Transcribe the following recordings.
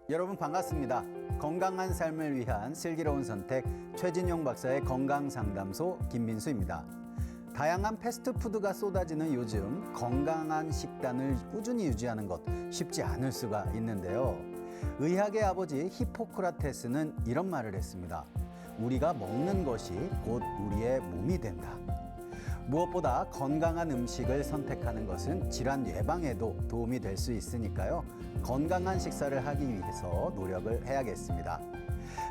여러분 반갑습니다. 건강한 삶을 위한 슬기로운 선택 최진용 박사의 건강상담소 김민수입니다. 다양한 패스트푸드가 쏟아지는 요즘 건강한 식단을 꾸준히 유지하는 것 쉽지 않을 수가 있는데요. 의학의 아버지 히포크라테스는 이런 말을 했습니다. 우리가 먹는 것이 곧 우리의 몸이 된다. 무엇보다 건강한 음식을 선택하는 것은 질환 예방에도 도움이 될 수 있으니까요. 건강한 식사를 하기 위해서 노력을 해야겠습니다.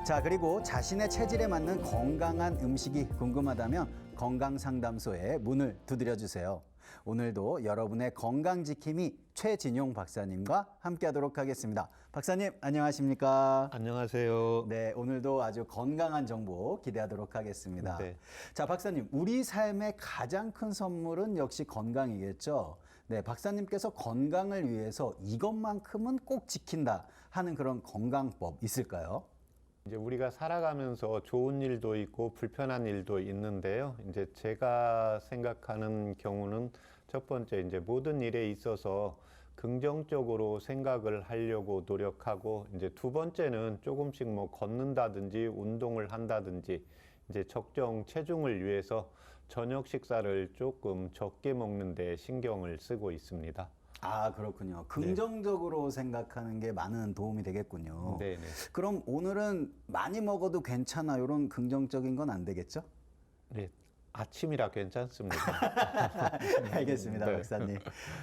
자, 그리고 자신의 체질에 맞는 건강한 음식이 궁금하다면 건강상담소에 문을 두드려 주세요. 오늘도 여러분의 건강지킴이 최진용 박사님과 함께하도록 하겠습니다. 박사님, 안녕하십니까? 안녕하세요. 네, 오늘도 아주 건강한 정보 기대하도록 하겠습니다. 네. 자, 박사님, 우리 삶의 가장 큰 선물은 역시 건강이겠죠? 네, 박사님께서 건강을 위해서 이것만큼은 꼭 지킨다 하는 그런 건강법 있을까요? 이제 우리가 살아가면서 좋은 일도 있고 불편한 일도 있는데요. 이제 제가 생각하는 경우는 첫 번째 이제 모든 일에 있어서 긍정적으로 생각을 하려고 노력하고, 이제 두 번째는 조금씩 뭐 걷는다든지 운동을 한다든지 이제 적정 체중을 위해서 저녁 식사를 조금 적게 먹는 데 신경을 쓰고 있습니다. 아, 그렇군요. 긍정적으로 생각하는 게 많은 도움이 되겠군요. 네네. 그럼 오늘은 많이 먹어도 괜찮아 이런 긍정적인 건 안 되겠죠? 네. 아침이라 괜찮습니다. 알겠습니다, 네. 박사님.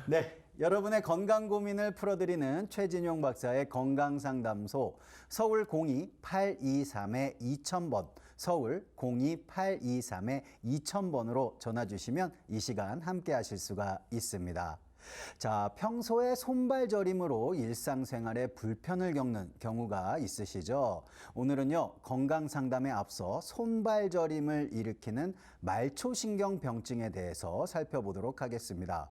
네, 여러분의 건강 고민을 풀어드리는 최진용 박사의 건강상담소 서울 02-823-2000번 서울 02-823-2000번으로 전화 주시면 이 시간 함께 하실 수가 있습니다. 자, 평소에 손발 저림으로 일상생활에 불편을 겪는 경우가 있으시죠? 오늘은요, 건강 상담에 앞서 손발 저림을 일으키는 말초신경병증에 대해서 살펴보도록 하겠습니다.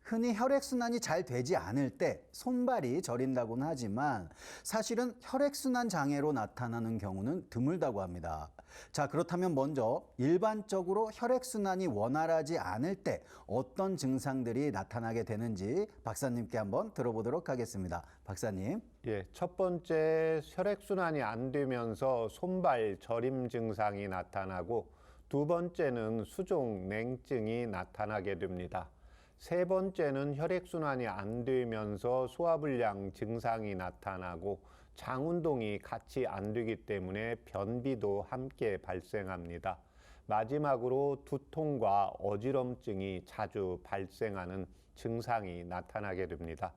흔히 혈액순환이 잘 되지 않을 때 손발이 저린다고는 하지만 사실은 혈액순환 장애로 나타나는 경우는 드물다고 합니다. 자, 그렇다면 먼저 일반적으로 혈액순환이 원활하지 않을 때 어떤 증상들이 나타나게 되는지 박사님께 한번 들어보도록 하겠습니다. 박사님. 예, 첫 번째 혈액순환이 안 되면서 손발 저림 증상이 나타나고, 두 번째는 수종 냉증이 나타나게 됩니다. 세 번째는 혈액순환이 안 되면서 소화불량 증상이 나타나고 장운동이 같이 안 되기 때문에 변비도 함께 발생합니다. 마지막으로 두통과 어지럼증이 자주 발생하는 증상이 나타나게 됩니다.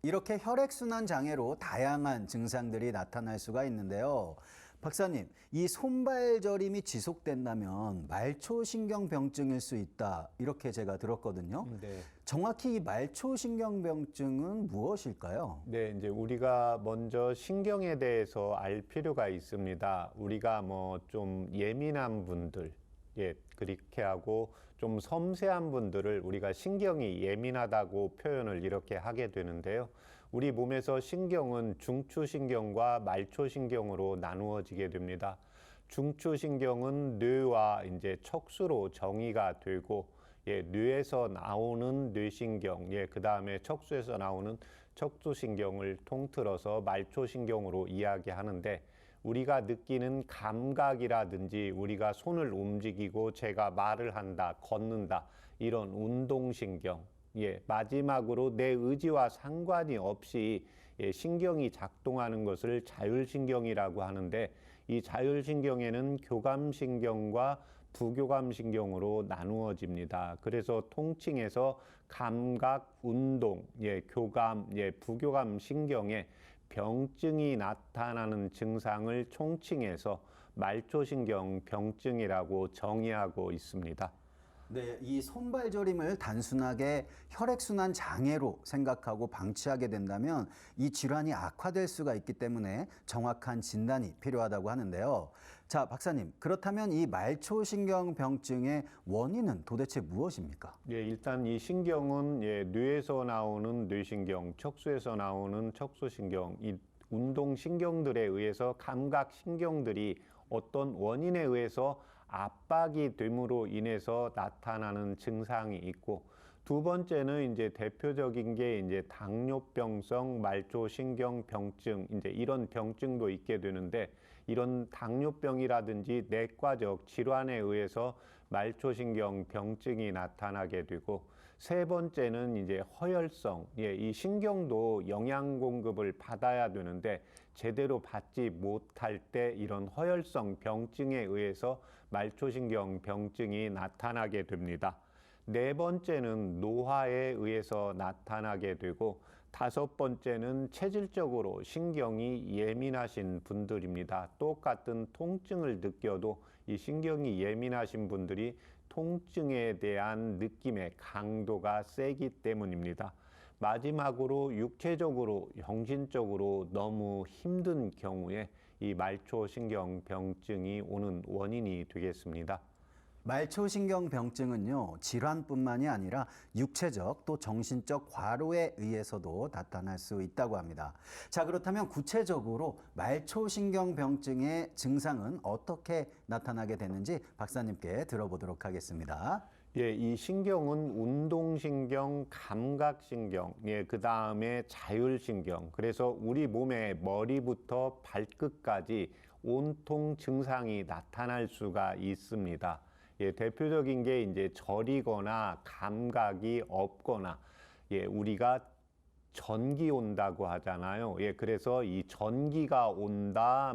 이렇게 혈액순환 장애로 다양한 증상들이 나타날 수가 있는데요. 박사님, 이 손발 저림이 지속된다면 말초신경병증일 수 있다, 이렇게 제가 들었거든요. 네. 정확히 이 말초신경병증은 무엇일까요? 네, 이제 우리가 먼저 신경에 대해서 알 필요가 있습니다. 우리가 뭐 좀 예민한 분들, 예, 그렇게 하고 좀 섬세한 분들을 우리가 신경이 예민하다고 표현을 이렇게 하게 되는데요. 우리 몸에서 신경은 중추신경과 말초신경으로 나누어지게 됩니다. 중추신경은 뇌와 이제 척수로 정의가 되고, 예, 뇌에서 나오는 뇌신경, 예, 그 다음에 척수에서 나오는 척수신경을 통틀어서 말초신경으로 이야기하는데, 우리가 느끼는 감각이라든지 우리가 손을 움직이고 제가 말을 한다, 걷는다, 이런 운동신경, 예, 마지막으로 내 의지와 상관이 없이 예, 신경이 작동하는 것을 자율신경이라고 하는데, 이 자율신경에는 교감신경과 부교감신경으로 나누어집니다. 그래서 통칭해서 감각, 운동, 예, 교감, 예, 부교감 신경에 병증이 나타나는 증상을 총칭해서 말초신경 병증이라고 정의하고 있습니다. 네, 이 손발 저림을 단순하게 혈액순환 장애로 생각하고 방치하게 된다면 이 질환이 악화될 수가 있기 때문에 정확한 진단이 필요하다고 하는데요. 자, 박사님, 그렇다면 이 말초신경병증의 원인은 도대체 무엇입니까? 예, 일단 이 신경은 예, 뇌에서 나오는 뇌신경, 척수에서 나오는 척수신경, 이 운동신경들에 의해서 감각신경들이 어떤 원인에 의해서 압박이 됨으로 인해서 나타나는 증상이 있고, 두 번째는 이제 대표적인 게 이제 당뇨병성 말초신경병증 이제 이런 병증도 있게 되는데 이런 당뇨병이라든지 내과적 질환에 의해서 말초신경병증이 나타나게 되고 세 번째는 이제 허혈성 이 신경도 영양 공급을 받아야 되는데 제대로 받지 못할 때 이런 허혈성 병증에 의해서 말초신경병증이 나타나게 됩니다. 네 번째는 노화에 의해서 나타나게 되고 다섯 번째는 체질적으로 신경이 예민하신 분들입니다. 똑같은 통증을 느껴도 이 신경이 예민하신 분들이 통증에 대한 느낌의 강도가 세기 때문입니다. 마지막으로 육체적으로, 정신적으로 너무 힘든 경우에 이 말초신경병증이 오는 원인이 되겠습니다. 말초신경병증은요, 질환뿐만이 아니라 육체적 또 정신적 과로에 의해서도 나타날 수 있다고 합니다. 자, 그렇다면 구체적으로 말초신경병증의 증상은 어떻게 나타나게 되는지 박사님께 들어보도록 하겠습니다. 이 신경은 운동신경, 감각신경, 그 다음에 자율신경. 그래서 우리 몸의 머리부터 발끝까지 온통 증상이 나타날 수가 있습니다. 대표적인 게 이제 저리거나 감각이 없거나, 우리가 전기 온다고 하잖아요. 그래서 이 전기가 온다,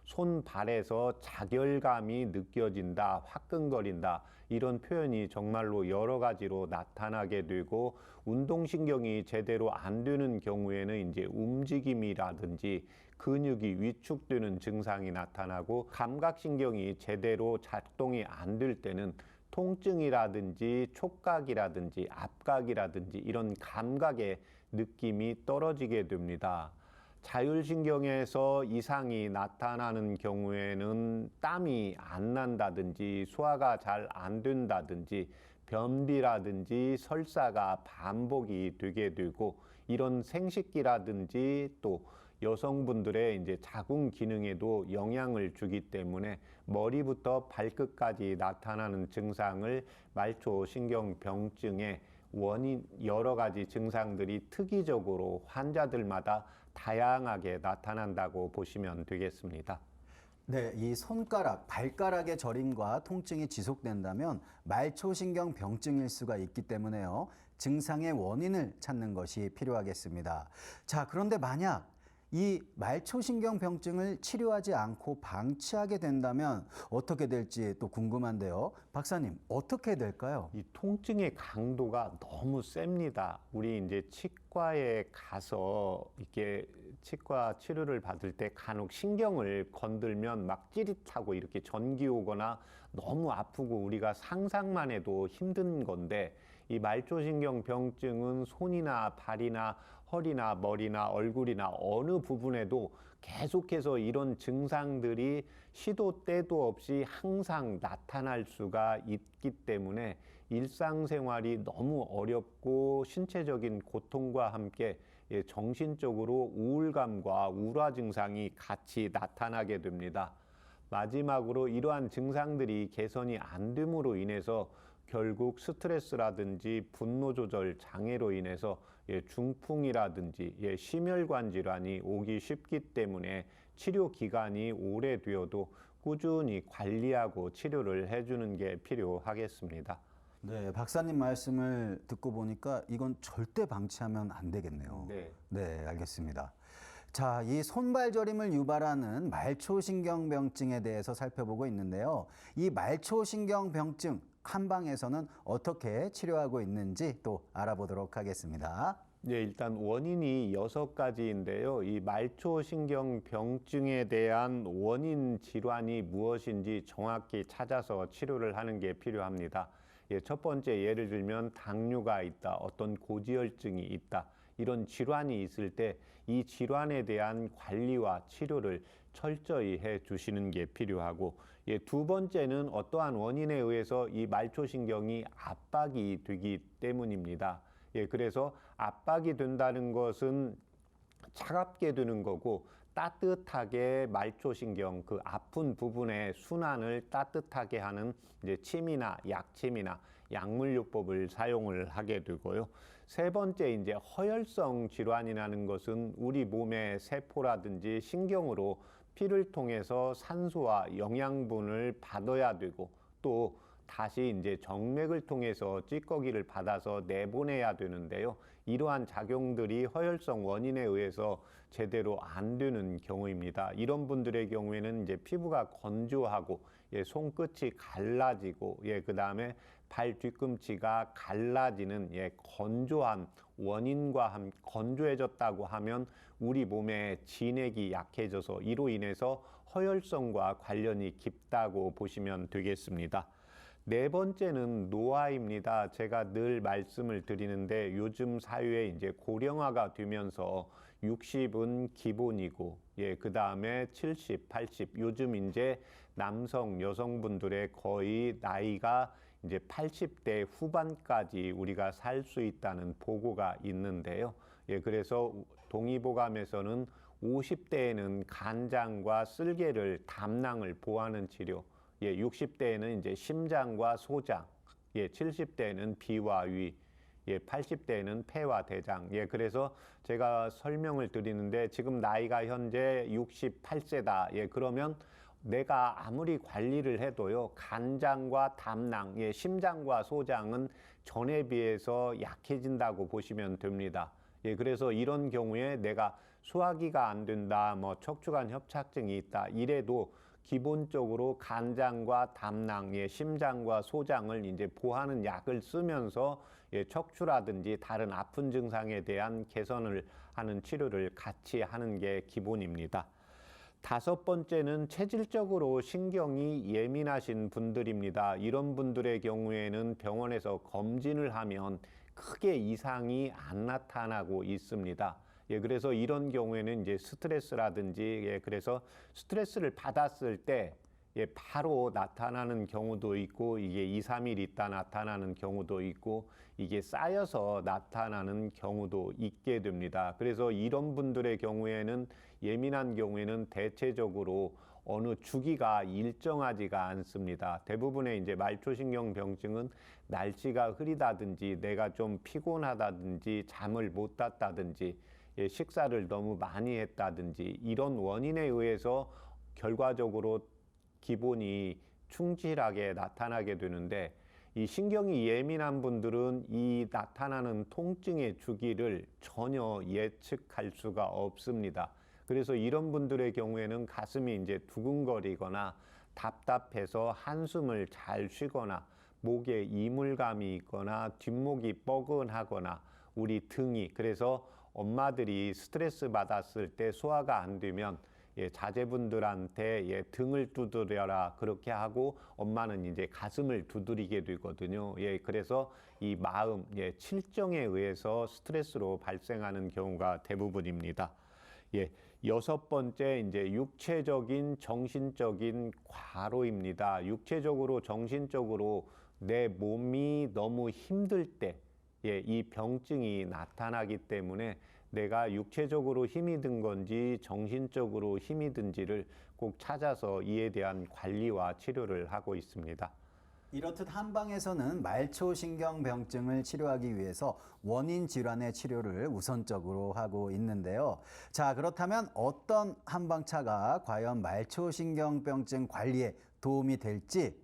손발에서 자결감이 느껴진다, 화끈거린다, 이런 표현이 정말로 여러 가지로 나타나게 되고, 운동신경이 제대로 안 되는 경우에는 이제 움직임이라든지 근육이 위축되는 증상이 나타나고, 감각신경이 제대로 작동이 안 될 때는 통증이라든지 촉각이라든지 압각이라든지 이런 감각의 느낌이 떨어지게 됩니다. 자율신경에서 이상이 나타나는 경우에는 땀이 안 난다든지 소화가 잘 안 된다든지 변비라든지 설사가 반복이 되게 되고, 이런 생식기라든지 또 여성분들의 이제 자궁 기능에도 영향을 주기 때문에 머리부터 발끝까지 나타나는 증상을 말초신경병증의 원인, 여러 가지 증상들이 특이적으로 환자들마다 다양하게 나타난다고 보시면 되겠습니다. 네, 이 손가락, 발가락의 저림과 통증이 지속된다면 말초신경병증일 수가 있기 때문에요. 증상의 원인을 찾는 것이 필요하겠습니다. 자, 그런데 만약 이 말초신경병증을 치료하지 않고 방치하게 된다면 어떻게 될지 또 궁금한데요. 박사님, 어떻게 될까요? 이 통증의 강도가 너무 셉니다. 우리 이제 치과에 가서 이렇게 치과 치료를 받을 때 간혹 신경을 건들면 막 찌릿하고 이렇게 전기 오거나 너무 아프고 우리가 상상만 해도 힘든 건데, 이 말초신경병증은 손이나 발이나 허리나 머리나 얼굴이나 어느 부분에도 계속해서 이런 증상들이 시도 때도 없이 항상 나타날 수가 있기 때문에 일상생활이 너무 어렵고 신체적인 고통과 함께 정신적으로 우울감과 우울화 증상이 같이 나타나게 됩니다. 마지막으로 이러한 증상들이 개선이 안 됨으로 인해서 결국 스트레스라든지 분노 조절 장애로 인해서 중풍이라든지 심혈관 질환이 오기 쉽기 때문에 치료 기간이 오래되어도 꾸준히 관리하고 치료를 해주는 게 필요하겠습니다. 네, 박사님 말씀을 듣고 보니까 이건 절대 방치하면 안 되겠네요. 네, 알겠습니다. 자, 이 손발저림을 유발하는 말초신경병증에 대해서 살펴보고 있는데요. 이 말초신경병증 한방에서는 어떻게 치료하고 있는지 또 알아보도록 하겠습니다. 일단 원인이 6가지인데요. 이 말초신경병증에 대한 원인 질환이 무엇인지 정확히 찾아서 치료를 하는 게 필요합니다. 첫 번째 예를 들면 당뇨가 있다, 어떤 고지혈증이 있다, 이런 질환이 있을 때 이 질환에 대한 관리와 치료를 철저히 해 주시는 게 필요하고, 두 번째는 어떠한 원인에 의해서 이 말초신경이 압박이 되기 때문입니다. 그래서 압박이 된다는 것은 차갑게 되는 거고, 따뜻하게 말초신경 그 아픈 부분의 순환을 따뜻하게 하는 이제 침이나 약침이나 약물요법을 사용을 하게 되고요. 세 번째 이제 허혈성 질환이라는 것은 우리 몸의 세포라든지 신경으로 피를 통해서 산소와 영양분을 받아야 되고 또 다시 이제 정맥을 통해서 찌꺼기를 받아서 내보내야 되는데요. 이러한 작용들이 허혈성 원인에 의해서 제대로 안 되는 경우입니다. 이런 분들의 경우에는 이제 피부가 건조하고 손끝이 갈라지고 그다음에 발 뒤꿈치가 갈라지는 건조한 원인과 건조해졌다고 하면 우리 몸의 진액이 약해져서 이로 인해서 허혈성과 관련이 깊다고 보시면 되겠습니다. 네 번째는 노화입니다. 제가 늘 말씀을 드리는데 요즘 사회에 이제 고령화가 되면서 60은 기본이고 그 다음에 70, 80 요즘 이제 남성 여성분들의 거의 나이가 이제 80대 후반까지 우리가 살 수 있다는 보고가 있는데요. 그래서 동의보감에서는 50대에는 간장과 쓸개를 담낭을 보하는 치료, 60대에는 이제 심장과 소장, 70대에는 비와 위, 80대에는 폐와 대장. 그래서 제가 설명을 드리는데 지금 나이가 현재 68세다. 그러면 내가 아무리 관리를 해도요, 간장과 담낭, 심장과 소장은 전에 비해서 약해진다고 보시면 됩니다. 그래서 이런 경우에 내가 소화기가 안 된다, 뭐 척추관 협착증이 있다, 이래도 기본적으로 간장과 담낭, 심장과 소장을 이제 보하는 약을 쓰면서 척추라든지 다른 아픈 증상에 대한 개선을 하는 치료를 같이 하는 게 기본입니다. 다섯 번째는 체질적으로 신경이 예민하신 분들입니다. 이런 분들의 경우에는 병원에서 검진을 하면 크게 이상이 안 나타나고 있습니다. 그래서 이런 경우에는 이제 스트레스라든지 그래서 스트레스를 받았을 때 바로 나타나는 경우도 있고 이게 2, 3일 있다 나타나는 경우도 있고 이게 쌓여서 나타나는 경우도 있게 됩니다. 그래서 이런 분들의 경우에는 예민한 경우에는 대체적으로 어느 주기가 일정하지가 않습니다. 대부분의 이제 말초신경 병증은 날씨가 흐리다든지 내가 좀 피곤하다든지 잠을 못 잤다든지 식사를 너무 많이 했다든지 이런 원인에 의해서 결과적으로 기본이 충실하게 나타나게 되는데 이 신경이 예민한 분들은 이 나타나는 통증의 주기를 전혀 예측할 수가 없습니다. 그래서 이런 분들의 경우에는 가슴이 이제 두근거리거나 답답해서 한숨을 잘 쉬거나 목에 이물감이 있거나 뒷목이 뻐근하거나 우리 등이 그래서 엄마들이 스트레스 받았을 때 소화가 안 되면 자제분들한테 등을 두드려라 그렇게 하고 엄마는 이제 가슴을 두드리게 되거든요. 그래서 이 마음, 칠정에 의해서 스트레스로 발생하는 경우가 대부분입니다. 여섯 번째 이제 육체적인 정신적인 과로입니다. 육체적으로 정신적으로 내 몸이 너무 힘들 때 이 병증이 나타나기 때문에 내가 육체적으로 힘이 든 건지 정신적으로 힘이 든지를 꼭 찾아서 이에 대한 관리와 치료를 하고 있습니다. 이렇듯 한방에서는 말초신경병증을 치료하기 위해서 원인 질환의 치료를 우선적으로 하고 있는데요. 자, 그렇다면 어떤 한방차가 과연 말초신경병증 관리에 도움이 될지,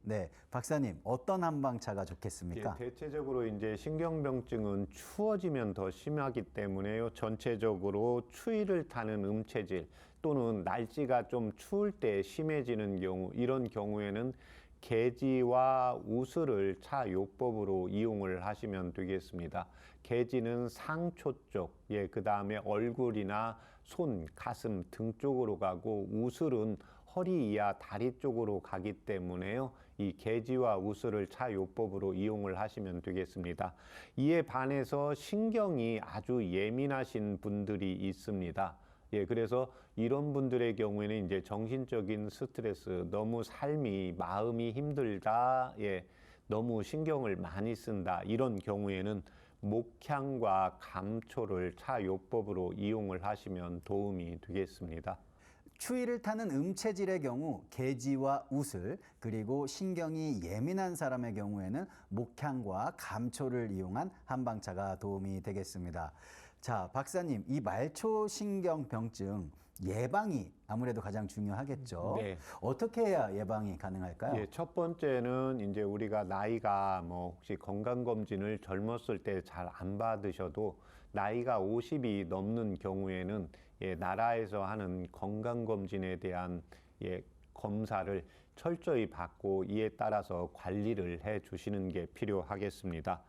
박사님, 어떤 한방차가 좋겠습니까? 대체적으로 이제 신경병증은 추워지면 더 심하기 때문에요. 전체적으로 추위를 타는 음체질 또는 날씨가 좀 추울 때 심해지는 경우, 이런 경우에는 개지와 우슬을 차요법으로 이용을 하시면 되겠습니다. 개지는 상초 쪽, 그 다음에 얼굴이나 손, 가슴 등 쪽으로 가고 우슬은 허리 이하 다리 쪽으로 가기 때문에요. 이 개지와 우슬을 차요법으로 이용을 하시면 되겠습니다. 이에 반해서 신경이 아주 예민하신 분들이 있습니다. 그래서 이런 분들의 경우에는 이제 정신적인 스트레스, 너무 삶이 마음이 힘들다, 너무 신경을 많이 쓴다 이런 경우에는 목향과 감초를 차요법으로 이용을 하시면 도움이 되겠습니다. 추위를 타는 음체질의 경우 개지와 우슬 그리고 신경이 예민한 사람의 경우에는 목향과 감초를 이용한 한방차가 도움이 되겠습니다. 자, 박사님, 이 말초신경병증 예방이 아무래도 가장 중요하겠죠. 네. 어떻게 해야 예방이 가능할까요? 예, 첫 번째는 이제 우리가 나이가 뭐 혹시 건강검진을 젊었을 때 잘 안 받으셔도 나이가 50이 넘는 경우에는 나라에서 하는 건강검진에 대한 검사를 철저히 받고 이에 따라서 관리를 해 주시는 게 필요하겠습니다.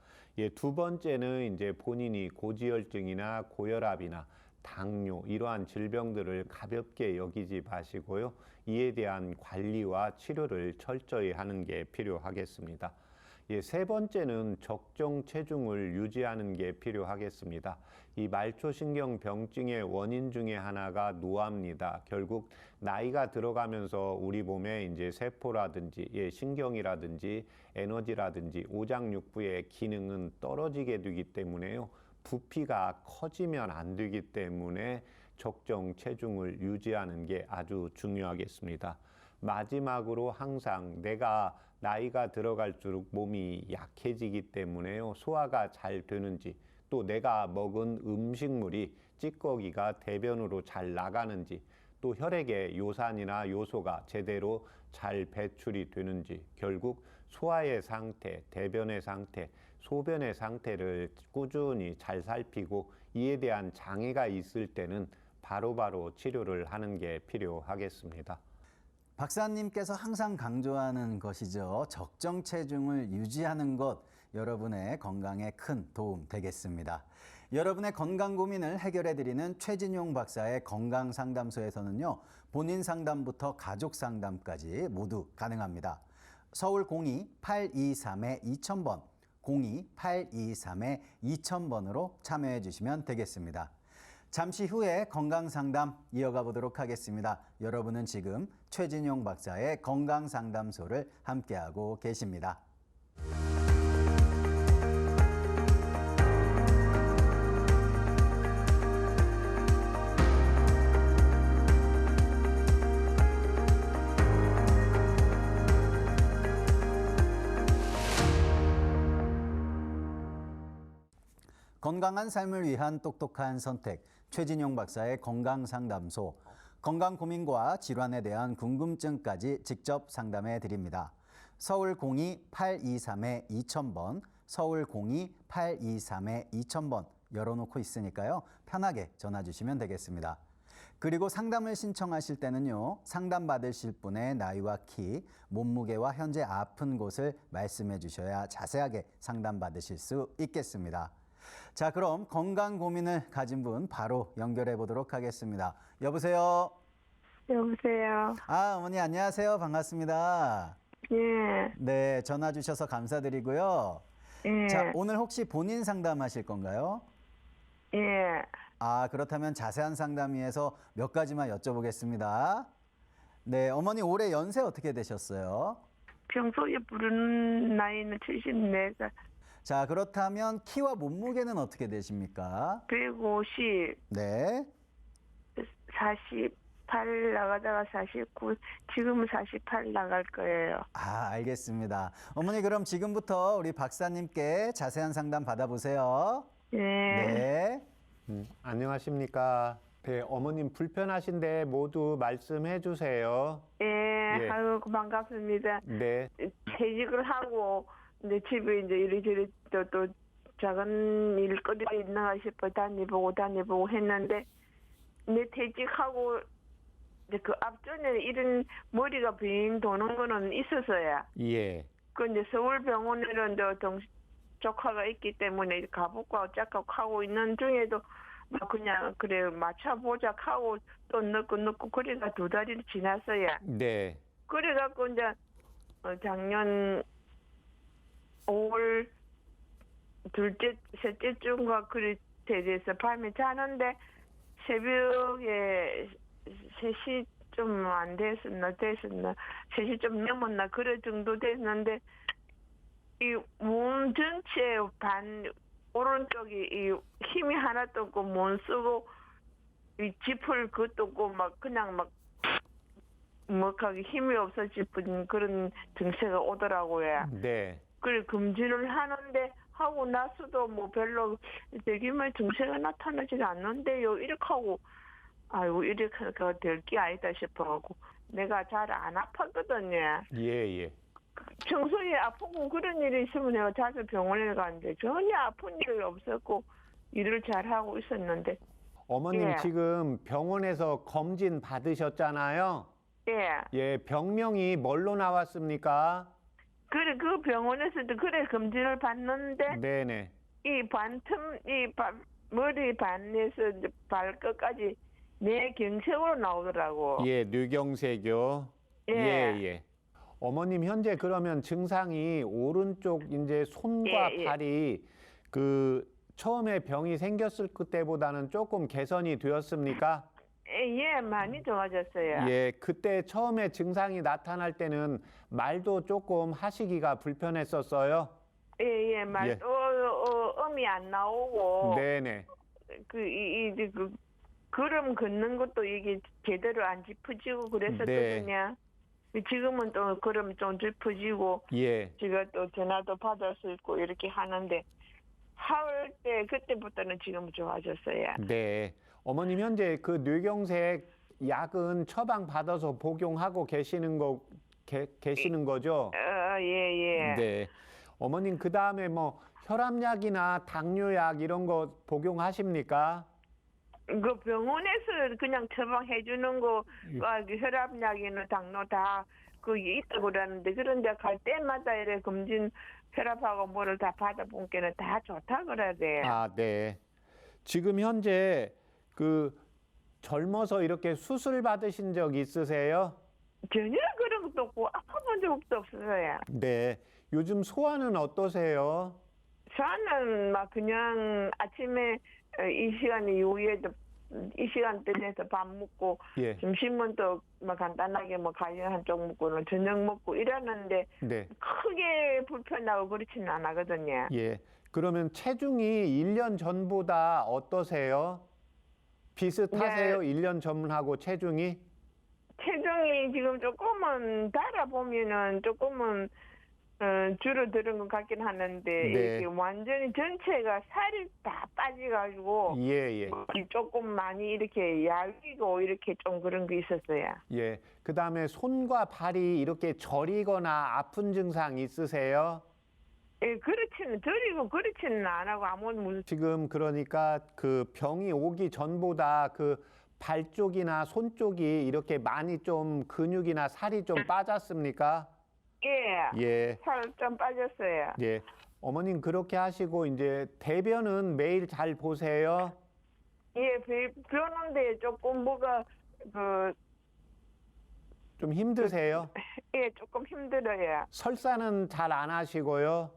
두 번째는 이제 본인이 고지혈증이나 고혈압이나 당뇨 이러한 질병들을 가볍게 여기지 마시고요. 이에 대한 관리와 치료를 철저히 하는 게 필요하겠습니다. 세 번째는 적정 체중을 유지하는 게 필요하겠습니다. 이 말초신경병증의 원인 중에 하나가 노화입니다. 결국 나이가 들어가면서 우리 몸에 이제 세포라든지 신경이라든지 에너지라든지 오장육부의 기능은 떨어지게 되기 때문에요. 부피가 커지면 안 되기 때문에 적정 체중을 유지하는 게 아주 중요하겠습니다. 마지막으로 항상 내가 나이가 들어갈수록 몸이 약해지기 때문에요. 소화가 잘 되는지 또 내가 먹은 음식물이 찌꺼기가 대변으로 잘 나가는지 또 혈액의 요산이나 요소가 제대로 잘 배출이 되는지 결국 소화의 상태, 대변의 상태, 소변의 상태를 꾸준히 잘 살피고 이에 대한 장애가 있을 때는 바로바로 치료를 하는 게 필요하겠습니다. 박사님께서 항상 강조하는 것이죠. 적정 체중을 유지하는 것, 여러분의 건강에 큰 도움 되겠습니다. 여러분의 건강 고민을 해결해드리는 최진용 박사의 건강상담소에서는요, 본인 상담부터 가족 상담까지 모두 가능합니다. 서울 02-823-2000번, 02-823-2000번으로 참여해 주시면 되겠습니다. 잠시 후에 건강상담 이어가 보도록 하겠습니다. 여러분은 지금 최진용 박사의 건강상담소를 함께하고 계십니다. 건강한 삶을 위한 똑똑한 선택, 최진용 박사의 건강상담소. 건강 고민과 질환에 대한 궁금증까지 직접 상담해 드립니다. 서울 02-823-2000번, 서울 02-823-2000번 열어놓고 있으니까요. 편하게 전화 주시면 되겠습니다. 그리고 상담을 신청하실 때는요. 상담받으실 분의 나이와 키, 몸무게와 현재 아픈 곳을 말씀해 주셔야 자세하게 상담받으실 수 있겠습니다. 자, 그럼 건강 고민을 가진 분 바로 연결해 보도록 하겠습니다. 여보세요? 여보세요? 아, 어머니 안녕하세요. 반갑습니다. 예, 네, 전화 주셔서 감사드리고요. 예, 자, 오늘 혹시 본인 상담하실 건가요? 예. 아, 그렇다면 자세한 상담 위해서 몇 가지만 여쭤보겠습니다. 네, 어머니 올해 연세 어떻게 되셨어요? 평소에 부르는 나이는 74살, 자, 그렇다면 키와 몸무게는 어떻게 되십니까? 150, 네. 48 나가다가 49, 지금은 48 나갈 거예요. 아, 알겠습니다. 어머니 그럼 지금부터 우리 박사님께 자세한 상담 받아보세요. 예, 네. 안녕하십니까. 네, 어머님 불편하신데 모두 말씀해 주세요. 예, 예. 아유, 반갑습니다. 네, 퇴직을 하고, 이제 집에 이제 이리저리 또 작은 일거리가 있나 싶어 다니보고 했는데, 내 퇴직하고, 이제 그 앞전에 이런 머리가 빙 도는 거는 있었어요. 예, 그 이제 서울병원에는 조카가 있기 때문에 가볼까 어쩌까 하고 있는 중에도 막 그냥 그래 맞춰보자 하고 또 넣고 그래가 2달이 지났어요. 네, 그래갖고 이제 작년 5월 셋째쯤가 그래 돼서 밤에 자는데 새벽에 3시 좀 안 됐었나 3시 좀 넘었나 그럴 정도 됐는데 이 몸 전체 오른쪽이 이 힘이 하나도 없고 못 쓰고 이 짚을 것도 없고 막 그냥 막 먹하기 힘이 없어지는 그런 증세가 오더라고요. 네. 그래 검진을 하는데 하고 나서도 뭐 별로 되기만 증세가 나타나지 않는데요. 이렇게 하고 아이고 이렇게 될 게 아니다 싶어가고 내가 잘 안 아팠거든요. 예, 예. 평소에 아프고 그런 일이 있으면 내가 자주 병원에 가는데 전혀 아픈 일이 없었고 일을 잘 하고 있었는데 어머님 예. 지금 병원에서 검진 받으셨잖아요. 예. 예, 병명이 뭘로 나왔습니까? 그래 그 병원에서도 그래 검진을 받는데 네네. 이 반틈 머리 반에서 이제 발끝까지 뇌경색으로 나오더라고. 예, 뇌경색이요. 예. 예. 어머님 현재 그러면 증상이 오른쪽 이제 손과 예, 예. 발이 그 처음에 병이 생겼을 그때보다는 조금 개선이 되었습니까? 예, 많이 좋아졌어요. 예, 그때 처음에 증상이 나타날 때는 말도 조금 하시기가 불편했었어요. 예, 말도 음이 안 나오고 네네. 그 걸음 걷는 것도 이게 제대로 안 짚어지고 그랬었거든요. 지금은 또 걸음 좀 짚어지고 예. 제가 또 전화도 받을 수 있고 이렇게 하는데 하울 때 그때부터는 지금 좋아졌어요. 네. 어머님 현재 그 뇌경색 약은 처방 받아서 복용하고 계시는 거죠? 예. 네. 어머님 그다음에 뭐 혈압약이나 당뇨약 이런 거 복용하십니까? 그 병원에서 그냥 처방해 주는 거 혈압약이나 당뇨 다 그게 있다고 그러는데 그런데 갈 때마다 이래 검진 혈압하고 뭐를 다 받아본 게는 다 좋다 그래야 돼. 아, 네. 지금 현재 그 젊어서 이렇게 수술 받으신 적 있으세요? 전혀 그런 것도 없고 아파본 적도 없어요. 네. 요즘 소화는 어떠세요? 저는 막 그냥 아침에 이 시간 이후에도 이 시간대 내서 밥 먹고 예. 점심은 또 뭐 간단하게 뭐 가열 한쪽 먹고는 저녁 먹고 이러는데 네. 크게 불편하고 그렇지는 않거든요. 예. 그러면 체중이 1년 전보다 어떠세요? 비슷하세요? 1년 전하고 체중이? 체중이 지금 조금은 달아보면은 조금은 줄어드는 것 같긴 하는데 네. 이렇게 완전히 전체가 살이 다 빠져가지고 예. 조금 많이 이렇게 야위고 이렇게 좀 그런 게 있었어요. 예. 그다음에 손과 발이 이렇게 저리거나 아픈 증상 있으세요? 예, 그렇지는 안 하고 아무런 무슨 지금 그러니까 그 병이 오기 전보다 그 발 쪽이나 손 쪽이 이렇게 많이 좀 근육이나 살이 좀 빠졌습니까? 예, 살 좀 빠졌어요. 예. 어머님 그렇게 하시고 이제 대변은 매일 잘 보세요. 예, 벼는데 조금 뭐가 좀 힘드세요? 조금 힘들어요. 설사는 잘 안 하시고요.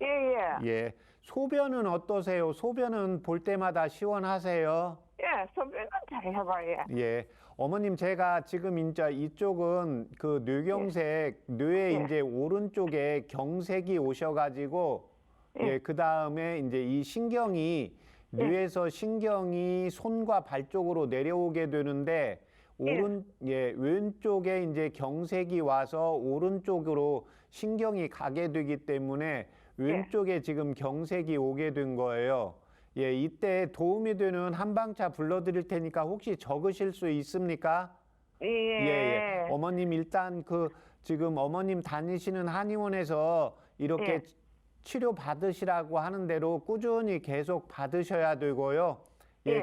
예. 예. 소변은 어떠세요? 소변은 볼 때마다 시원하세요? 예, 소변은 잘 해봐요. 예. 어머님 제가 지금 이제 이쪽은 그 뇌경색 뇌의 예. 이제 오른쪽에 경색이 오셔가지고 예, 그 다음에 이제 이 신경이 뇌에서 신경이 손과 발 쪽으로 내려오게 되는데 왼쪽에 이제 경색이 와서 오른쪽으로 신경이 가게 되기 때문에 왼쪽에 지금 경색이 오게 된 거예요. 예, 이때 도움이 되는 한방차 불러드릴 테니까 혹시 적으실 수 있습니까? 예. 어머님 일단 그 지금 어머님 다니시는 한의원에서 이렇게 치료 받으시라고 하는 대로 꾸준히 계속 받으셔야 되고요.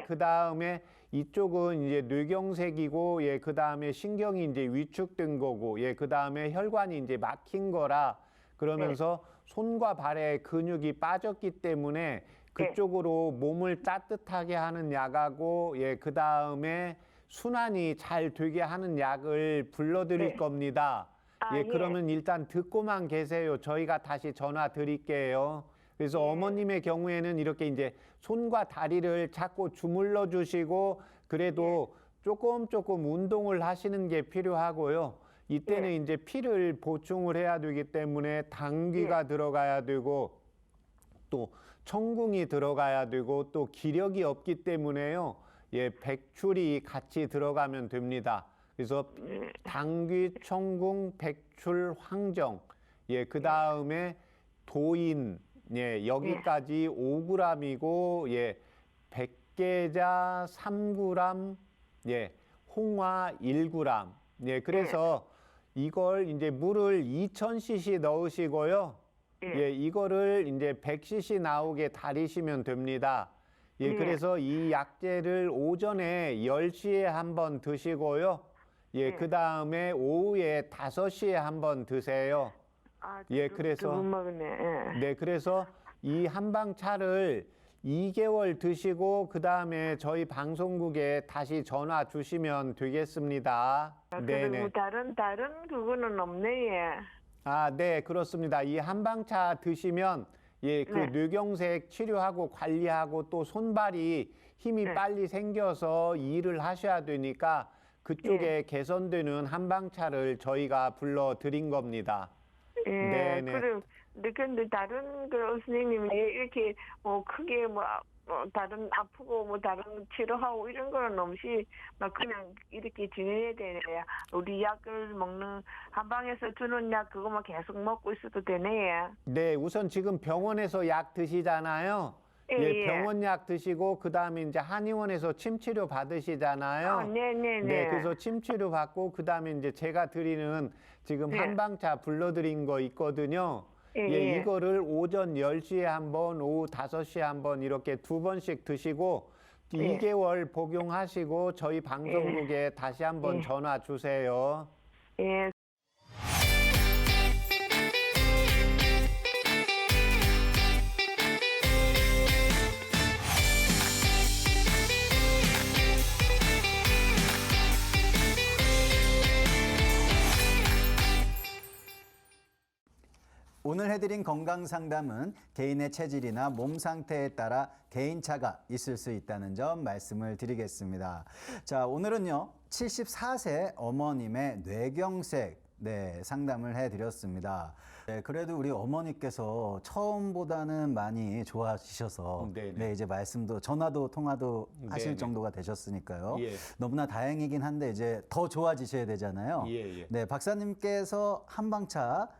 그 다음에 이쪽은 이제 뇌경색이고, 그 다음에 신경이 이제 위축된 거고, 그 다음에 혈관이 이제 막힌 거라 그러면서 손과 발에 근육이 빠졌기 때문에 그쪽으로 몸을 따뜻하게 하는 약하고, 그 다음에 순환이 잘 되게 하는 약을 불러드릴 겁니다. 그러면 일단 듣고만 계세요. 저희가 다시 전화 드릴게요. 그래서 어머님의 경우에는 이렇게 이제 손과 다리를 자꾸 주물러 주시고, 그래도 조금 운동을 하시는 게 필요하고요. 이때는 이제 피를 보충을 해야 되기 때문에 당귀가 들어가야 되고, 또 청궁이 들어가야 되고, 또 기력이 없기 때문에요. 백출이 같이 들어가면 됩니다. 그래서 예. 당귀, 청궁, 백출, 황정, 예, 그 다음에 도인, 예, 여기까지 5g이고, 예, 백계자 3g, 예, 홍화 1g. 예, 그래서 이걸 이제 물을 2000cc 넣으시고요. 예, 이거를 이제 100cc 나오게 달이시면 됩니다. 예, 네. 그래서 이 약재를 오전에 10시에 한번 드시고요. 예, 네. 그 다음에 오후에 5시에 한번 드세요. 아, 예, 두 그래서 번 먹네. 예. 네, 그래서 이 한방차를 2개월 드시고 그 다음에 저희 방송국에 다시 전화 주시면 되겠습니다. 아, 네, 그리고 네. 다른 그거는 없네. 예. 아, 네, 그렇습니다. 이 한방차 드시면 예, 그 네. 뇌경색 치료하고 관리하고 또 손발이 힘이 네. 빨리 생겨서 일을 하셔야 되니까 그쪽에 개선되는 한방차를 저희가 불러 드린 겁니다. 예. 네네. 그래. 근데 다른 그 선생님이 이렇게 뭐 크게 뭐 다른 아프고 뭐 다른 치료하고 이런 거는 없이 막 그냥 이렇게 지내야 되네. 우리 약을 먹는 한방에서 주는 약 그거만 계속 먹고 있어도 되네. 네, 우선 지금 병원에서 약 드시잖아요. 예, 예, 예. 병원 약 드시고 그다음에 이제 한의원에서 침 치료 받으시잖아요. 아, 네네네. 네, 그래서 침 치료 받고 그다음에 이제 제가 드리는 지금 네. 한방차 불러드린 거 있거든요. 예, 예, 예. 이거를 오전 10시에 한 번, 오후 5시에 한 번 이렇게 2번씩 드시고 예. 2개월 복용하시고 저희 방송국에 다시 한번 예. 전화 주세요. 예. 오늘 해드린 건강 상담은 개인의 체질이나 몸 상태에 따라 개인차가 있을 수 있다는 점 말씀을 드리겠습니다. 자, 오늘은요, 74세 어머님의 뇌경색 상담을 해드렸습니다. 네, 그래도 우리 어머니께서 처음보다는 많이 좋아지셔서 네네. 이제 말씀도 전화도 통화도 하실 네네. 정도가 되셨으니까요. 예. 너무나 다행이긴 한데 이제 더 좋아지셔야 되잖아요. 예, 예. 네, 박사님께서 한방차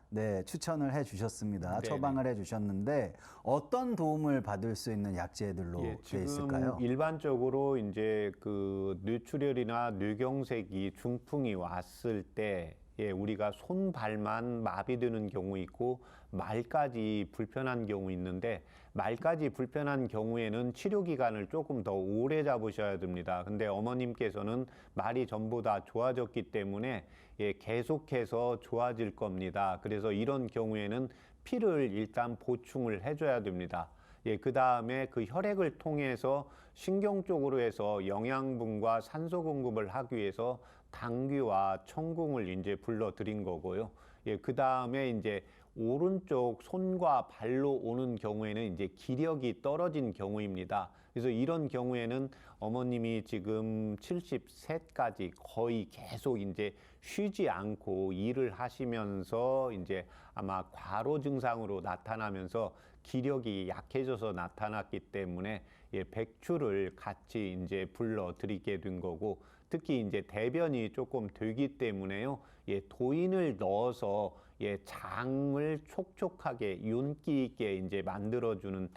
추천을 해주셨습니다. 네네. 처방을 해주셨는데 어떤 도움을 받을 수 있는 약재들로 예, 돼 지금 있을까요? 일반적으로 이제 그 뇌출혈이나 뇌경색이 중풍이 왔을 때 예, 우리가 손발만 마비되는 경우 있고 말까지 불편한 경우 있는데 말까지 불편한 경우에는 치료 기간을 조금 더 오래 잡으셔야 됩니다. 근데 어머님께서는 말이 전부 다 좋아졌기 때문에 예, 계속해서 좋아질 겁니다. 그래서 이런 경우에는 피를 일단 보충을 해줘야 됩니다. 예, 그 다음에 그 혈액을 통해서 신경 쪽으로 해서 영양분과 산소 공급을 하기 위해서 당귀와 청궁을 이제 불러드린 거고요. 예, 그 다음에 이제 오른쪽 손과 발로 오는 경우에는 이제 기력이 떨어진 경우입니다. 그래서 이런 경우에는 어머님이 지금 73까지 거의 계속 이제 쉬지 않고 일을 하시면서 이제 아마 과로 증상으로 나타나면서 기력이 약해져서 나타났기 때문에 예, 백추를 같이 이제 불러드리게 된 거고 특히 이제 대변이 조금 되기 때문에요. 예, 도인을 넣어서 예, 장을 촉촉하게 윤기 있게 이제 만들어주는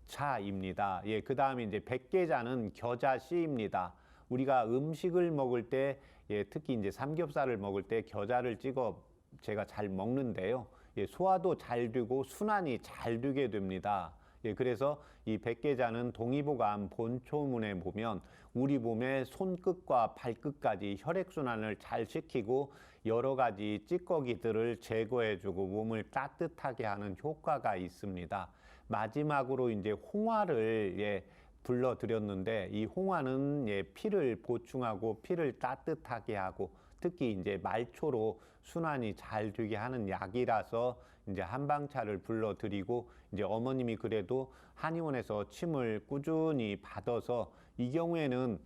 차입니다. 예, 그 다음에 이제 백계자는 겨자 씨입니다. 우리가 음식을 먹을 때 예, 특히 이제 삼겹살을 먹을 때 겨자를 찍어 제가 잘 먹는데요. 예, 소화도 잘 되고 순환이 잘 되게 됩니다. 예, 그래서 이 백계자는 동의보감 본초문에 보면 우리 몸의 손끝과 발끝까지 혈액순환을 잘 시키고 여러 가지 찌꺼기들을 제거해주고 몸을 따뜻하게 하는 효과가 있습니다. 마지막으로 이제 홍화를 예, 불러드렸는데 이 홍화는 예, 피를 보충하고 피를 따뜻하게 하고 특히 이제 말초로 순환이 잘 되게 하는 약이라서 이제 한방차를 불러드리고 이제 어머님이 그래도 한의원에서 침을 꾸준히 받아서 이 경우에는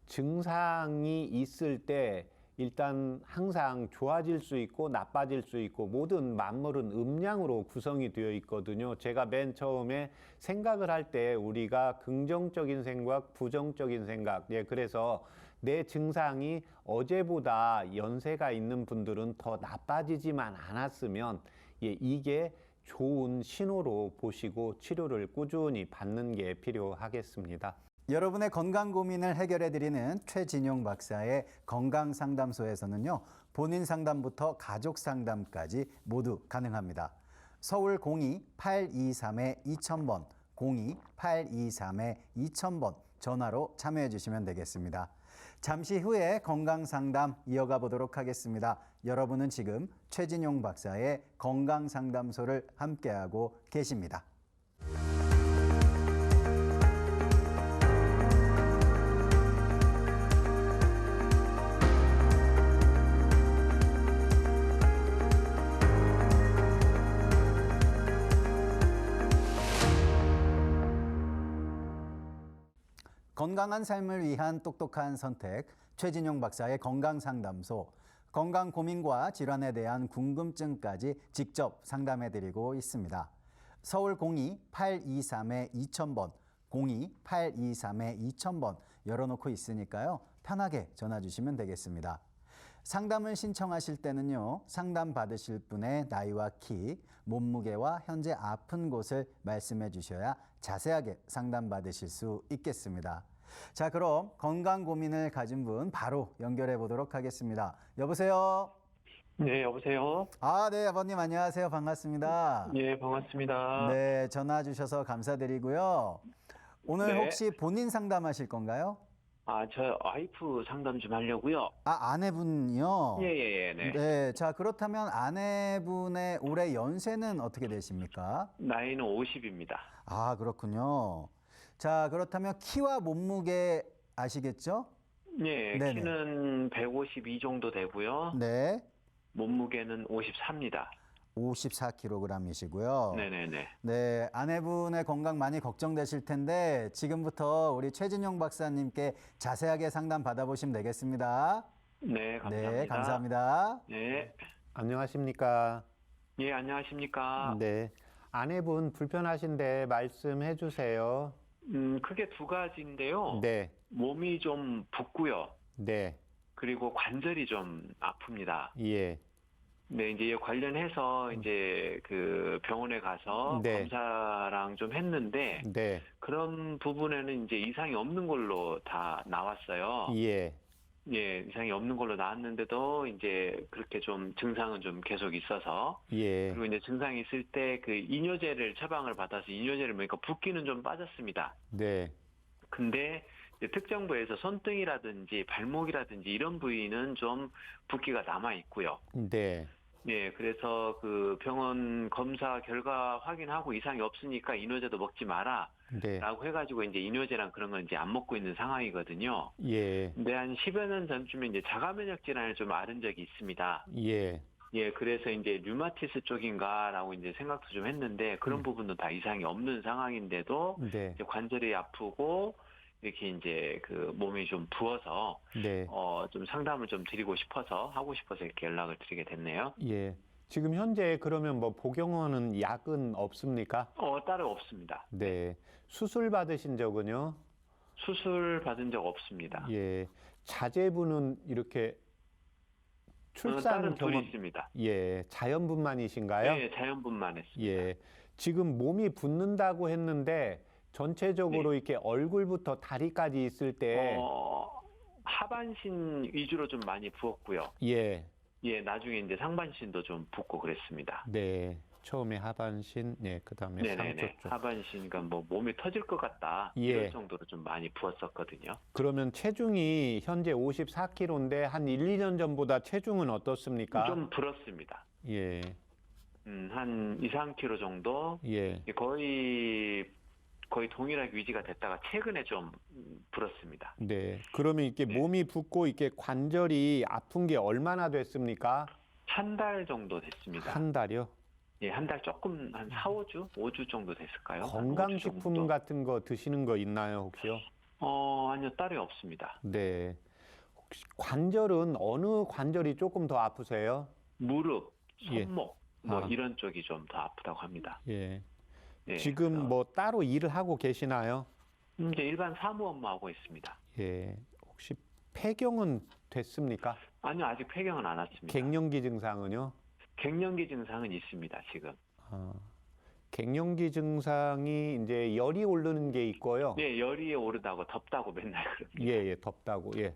증상이 있을 때 일단 항상 좋아질 수 있고 나빠질 수 있고 모든 만물은 음양으로 구성이 되어 있거든요. 제가 맨 처음에 생각을 할 때 우리가 긍정적인 생각, 부정적인 생각, 예, 그래서 내 증상이 어제보다 연세가 있는 분들은 더 나빠지지만 않았으면 이게 좋은 신호로 보시고 치료를 꾸준히 받는 게 필요하겠습니다. 여러분의 건강 고민을 해결해 드리는 최진용 박사의 건강상담소에서는요. 본인 상담부터 가족 상담까지 모두 가능합니다. 서울 02-823-2000번, 02-823-2000번 전화로 참여해 주시면 되겠습니다. 잠시 후에 건강상담 이어가 보도록 하겠습니다. 여러분은 지금 최진용 박사의 건강상담소를 함께하고 계십니다. 건강한 삶을 위한 똑똑한 선택, 최진용 박사의 건강상담소, 건강 고민과 질환에 대한 궁금증까지 직접 상담해드리고 있습니다. 서울 02-823-2000번, 02-823-2000번 열어놓고 있으니까요. 편하게 전화 주시면 되겠습니다. 상담을 신청하실 때는요. 상담 받으실 분의 나이와 키, 몸무게와 현재 아픈 곳을 말씀해 주셔야 자세하게 상담 받으실 수 있겠습니다. 자, 그럼 건강 고민을 가진 분 바로 연결해 보도록 하겠습니다. 여보세요? 네, 여보세요? 네, 아버님 안녕하세요. 반갑습니다. 네, 반갑습니다. 네, 전화 주셔서 감사드리고요. 오늘 네. 혹시 본인 상담하실 건가요? 저 와이프 상담 좀 하려고요. 아내분이요? 네. 네, 자, 그렇다면 아내분의 올해 연세는 어떻게 되십니까? 나이는 50입니다. 그렇군요. 자, 그렇다면 키와 몸무게 아시겠죠? 네, 네네. 키는 152 정도 되고요. 네, 몸무게는 54입니다. 54kg이시고요. 네네네. 네, 아내분의 건강 많이 걱정되실 텐데 지금부터 우리 최진용 박사님께 자세하게 상담 받아보시면 되겠습니다. 네, 감사합니다. 네, 감사합니다. 네. 안녕하십니까? 예, 안녕하십니까? 네. 아내분 불편하신데 말씀해 주세요. 크게 두 가지인데요. 네. 몸이 좀 붓고요. 네. 그리고 관절이 좀 아픕니다. 예. 네, 이제 이에 관련해서 이제 그 병원에 가서 네. 검사랑 좀 했는데 네. 그런 부분에는 이제 이상이 없는 걸로 다 나왔어요. 예. 예, 이상이 없는 걸로 나왔는데도 이제 그렇게 좀 증상은 좀 계속 있어서 예. 그리고 이제 증상이 있을 때 그 이뇨제를 처방을 받아서 이뇨제를 먹으니까 붓기는 좀 빠졌습니다. 네. 근데 이제 특정 부에서 손등이라든지 발목이라든지 이런 부위는 좀 붓기가 남아 있고요. 네. 예, 그래서 그 병원 검사 결과 확인하고 이상이 없으니까 이뇨제도 먹지 마라. 네. 라고 해가지고 이제 이뇨제랑 그런 건 이제 안 먹고 있는 상황이거든요. 예. 근데 한 10여 년 전쯤에 이제 자가면역 질환을 좀 앓은 적이 있습니다. 예. 예, 그래서 이제 류마티스 쪽인가라고 이제 생각도 좀 했는데 그런 부분도 다 이상이 없는 상황인데도 네. 이제 관절이 아프고 이렇게 이제 그 몸이 좀 부어서 네. 좀 상담을 좀 드리고 싶어서 하고 싶어서 이렇게 연락을 드리게 됐네요. 예. 지금 현재 그러면 뭐 복용하는 약은 없습니까? 따로 없습니다. 네. 수술 받으신 적은요? 수술 받은 적 없습니다. 예. 자제분은 이렇게 출산 딸은 둘 경험 있습니다. 예. 자연분만이신가요? 네, 자연분만 했습니다. 예. 지금 몸이 붓는다고 했는데 전체적으로 네. 이렇게 얼굴부터 다리까지 있을 때 하반신 위주로 좀 많이 부었고요. 예. 예, 나중에 이제 상반신도 좀 붓고 그랬습니다. 네. 처음에 하반신, 네, 그다음에 상처 네네네. 쪽. 하반신, 그러니까 뭐 몸이 터질 것 같다. 예. 이럴 정도로 좀 많이 부었었거든요. 그러면 체중이 현재 54kg인데 한 1, 2년 전보다 체중은 어떻습니까? 좀 불었습니다. 예. 한 2, 3kg 정도. 예. 거의 동일하게 유지가 됐다가 최근에 좀 불었습니다. 네. 그러면 이렇게 네. 몸이 붓고 이렇게 관절이 아픈 게 얼마나 됐습니까? 한 달 정도 됐습니다. 한 달이요? 예, 한 달 조금 한 4, 5주? 5주 정도 됐을까요? 한 5주 건강식품 정도? 같은 거 드시는 거 있나요, 혹시요? 아니요, 딸이 없습니다. 네. 혹시 관절은 어느 관절이 조금 더 아프세요? 무릎, 예. 손목, 이런 쪽이 좀 더 아프다고 합니다. 예. 예, 지금 그래서 뭐 따로 일을 하고 계시나요? 이제 일반 사무 업무 하고 있습니다. 예. 혹시 폐경은 됐습니까? 아니요, 아직 폐경은 안 왔습니다. 갱년기 증상은요? 갱년기 증상은 있습니다, 지금. 아, 갱년기 증상이 이제 열이 오르는 게 있고요. 네, 열이 오르다고 덥다고 맨날 그럽니다. 예, 예, 덥다고. 예.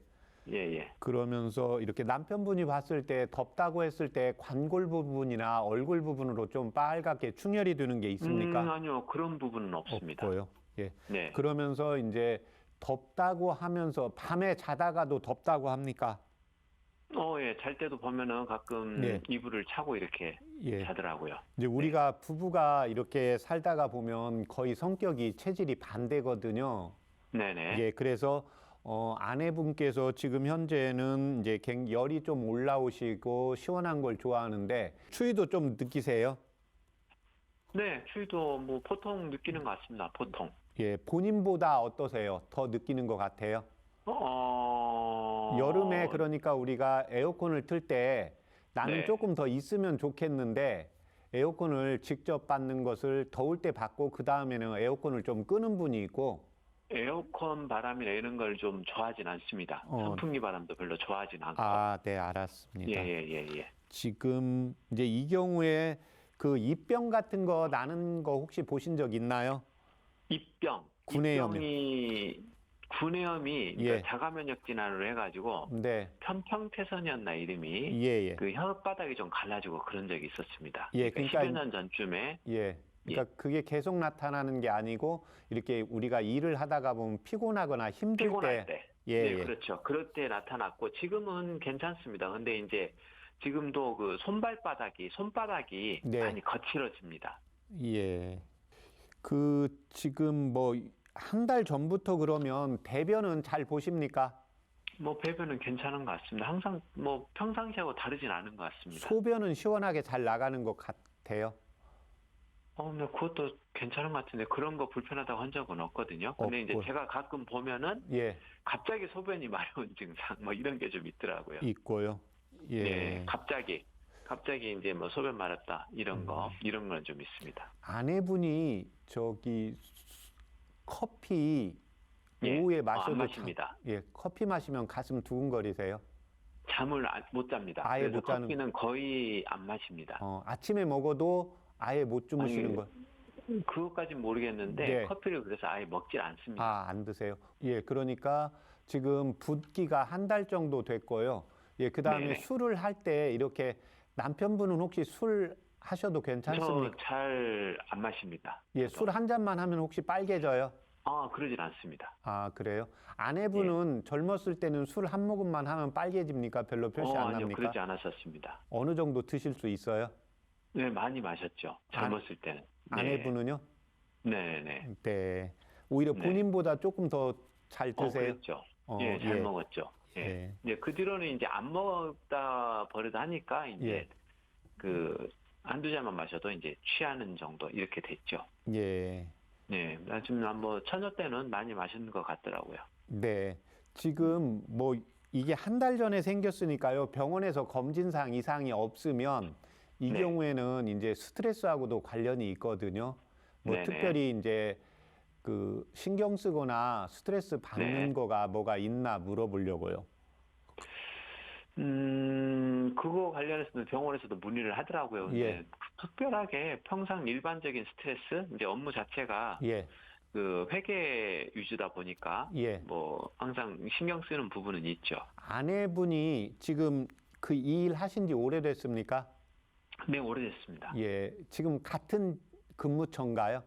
예, 예. 그러면서 이렇게 남편분이 봤을 때 덥다고 했을 때 관골 부분이나 얼굴 부분으로 좀 빨갛게 충혈이 되는 게 있습니까? 아니요, 그런 부분은 없습니다. 없고요. 예. 네. 그러면서 이제 덥다고 하면서 밤에 자다가도 덥다고 합니까? 예, 잘 때도 보면은 가끔 네. 이불을 차고 이렇게 예. 자더라고요. 이제 우리가 부부가 이렇게 살다가 보면 거의 성격이 체질이 반대거든요. 네네. 예, 그래서 아내분께서 지금 현재는 이제 열이 좀 올라오시고 시원한 걸 좋아하는데 추위도 좀 느끼세요? 네, 추위도 뭐 보통 느끼는 것 같습니다. 보통. 예, 본인보다 어떠세요? 더 느끼는 것 같아요? 여름에 그러니까 우리가 에어컨을 틀 때 나는 네. 조금 더 있으면 좋겠는데 에어컨을 직접 받는 것을 더울 때 받고 그 다음에는 에어컨을 좀 끄는 분이 있고 에어컨 바람이나 이런 걸 좀 좋아하진 않습니다. 선풍기 바람도 별로 좋아하진 않고. 아, 네, 알았습니다. 예. 지금 이제 이 경우에 그 입병 같은 거 나는 거 혹시 보신 적 있나요? 입병. 구내염이요. 구내염이 예. 그러니까 자가면역 질환으로 해가지고 네, 편평태선이었나 이름이 예, 예. 그 혓바닥이 좀 갈라지고 그런 적이 있었습니다. 예, 그러니까 그러니까 10여 년 전쯤에 예. 그러니까 그게 계속 나타나는 게 아니고 이렇게 우리가 일을 하다가 보면 피곤하거나 힘들 피곤할 때. 예, 네, 예. 그렇죠. 그럴 때 나타났고 지금은 괜찮습니다. 근데 이제 지금도 그 손바닥이 네. 많이 거칠어집니다. 예. 그 지금 뭐 한 달 전부터 그러면 대변은 잘 보십니까? 뭐 배변은 괜찮은 것 같습니다. 항상 뭐 평상시하고 다르진 않은 것 같습니다. 소변은 시원하게 잘 나가는 것 같아요. 네, 그것도 괜찮은 것 같은데 그런 거 불편하다고 한 적은 없거든요. 근데 이제 없고. 제가 가끔 보면은 예, 갑자기 소변이 마려운 증상 뭐 이런 게 좀 있더라고요. 있고요. 예. 네, 갑자기 이제 뭐 소변 마렵다 이런 건 좀 있습니다. 아내분이 저기 커피 예, 오후에 마셔도 안 마십니다. 예, 커피 마시면 가슴 두근거리세요? 잠을 못 잡니다. 아예 그래서 못 자는- 커피는 거의 안 마십니다. 아침에 먹어도 아예 못 주무시는 아니, 거. 그것까진 모르겠는데 네. 커피를 그래서 아예 먹질 않습니다. 아, 안 드세요? 예, 그러니까 지금 붓기가 한 달 정도 됐고요. 예, 그다음에 네네. 술을 할 때 이렇게 남편분은 혹시 술 하셔도 괜찮습니까? 저 잘 안 마십니다. 예, 술 한 잔만 하면 혹시 빨개져요? 그러진 않습니다. 아, 그래요? 아내분은 젊었을 때는 술 한 모금만 하면 빨개집니까? 별로 표시 안 아니요, 납니까? 그러지 않았었습니다. 어느 정도 드실 수 있어요? 네, 많이 마셨죠. 젊었을 때는. 네. 아내분은요? 네네. 네. 오히려 네. 본인보다 조금 더 잘 드세요? 그랬죠. 예, 잘 예. 먹었죠. 예. 예. 이제 그 뒤로는 이제 안 먹다 버리다 하니까 이제 예. 그 한두 잔만 마셔도 이제 취하는 정도 이렇게 됐죠. 예. 네, 지금 뭐 처녀 때는 많이 마시는 것 같더라고요. 네. 지금 뭐 이게 한 달 전에 생겼으니까요. 병원에서 검진상 이상이 없으면 이 네. 경우에는 이제 스트레스하고도 관련이 있거든요. 뭐 네네. 특별히 이제 그 신경 쓰거나 스트레스 받는 네. 거가 뭐가 있나 물어보려고요. 그거 관련해서는 병원에서도 문의를 하더라고요. 예. 근데 특별하게 평상 일반적인 스트레스, 이제 업무 자체가 예. 그 회계 위주다 보니까 예. 뭐 항상 신경 쓰는 부분은 있죠. 아내분이 지금 그 이 일 하신 지 오래됐습니까? 네, 오래됐습니다. 예. 지금 같은 근무처인가요?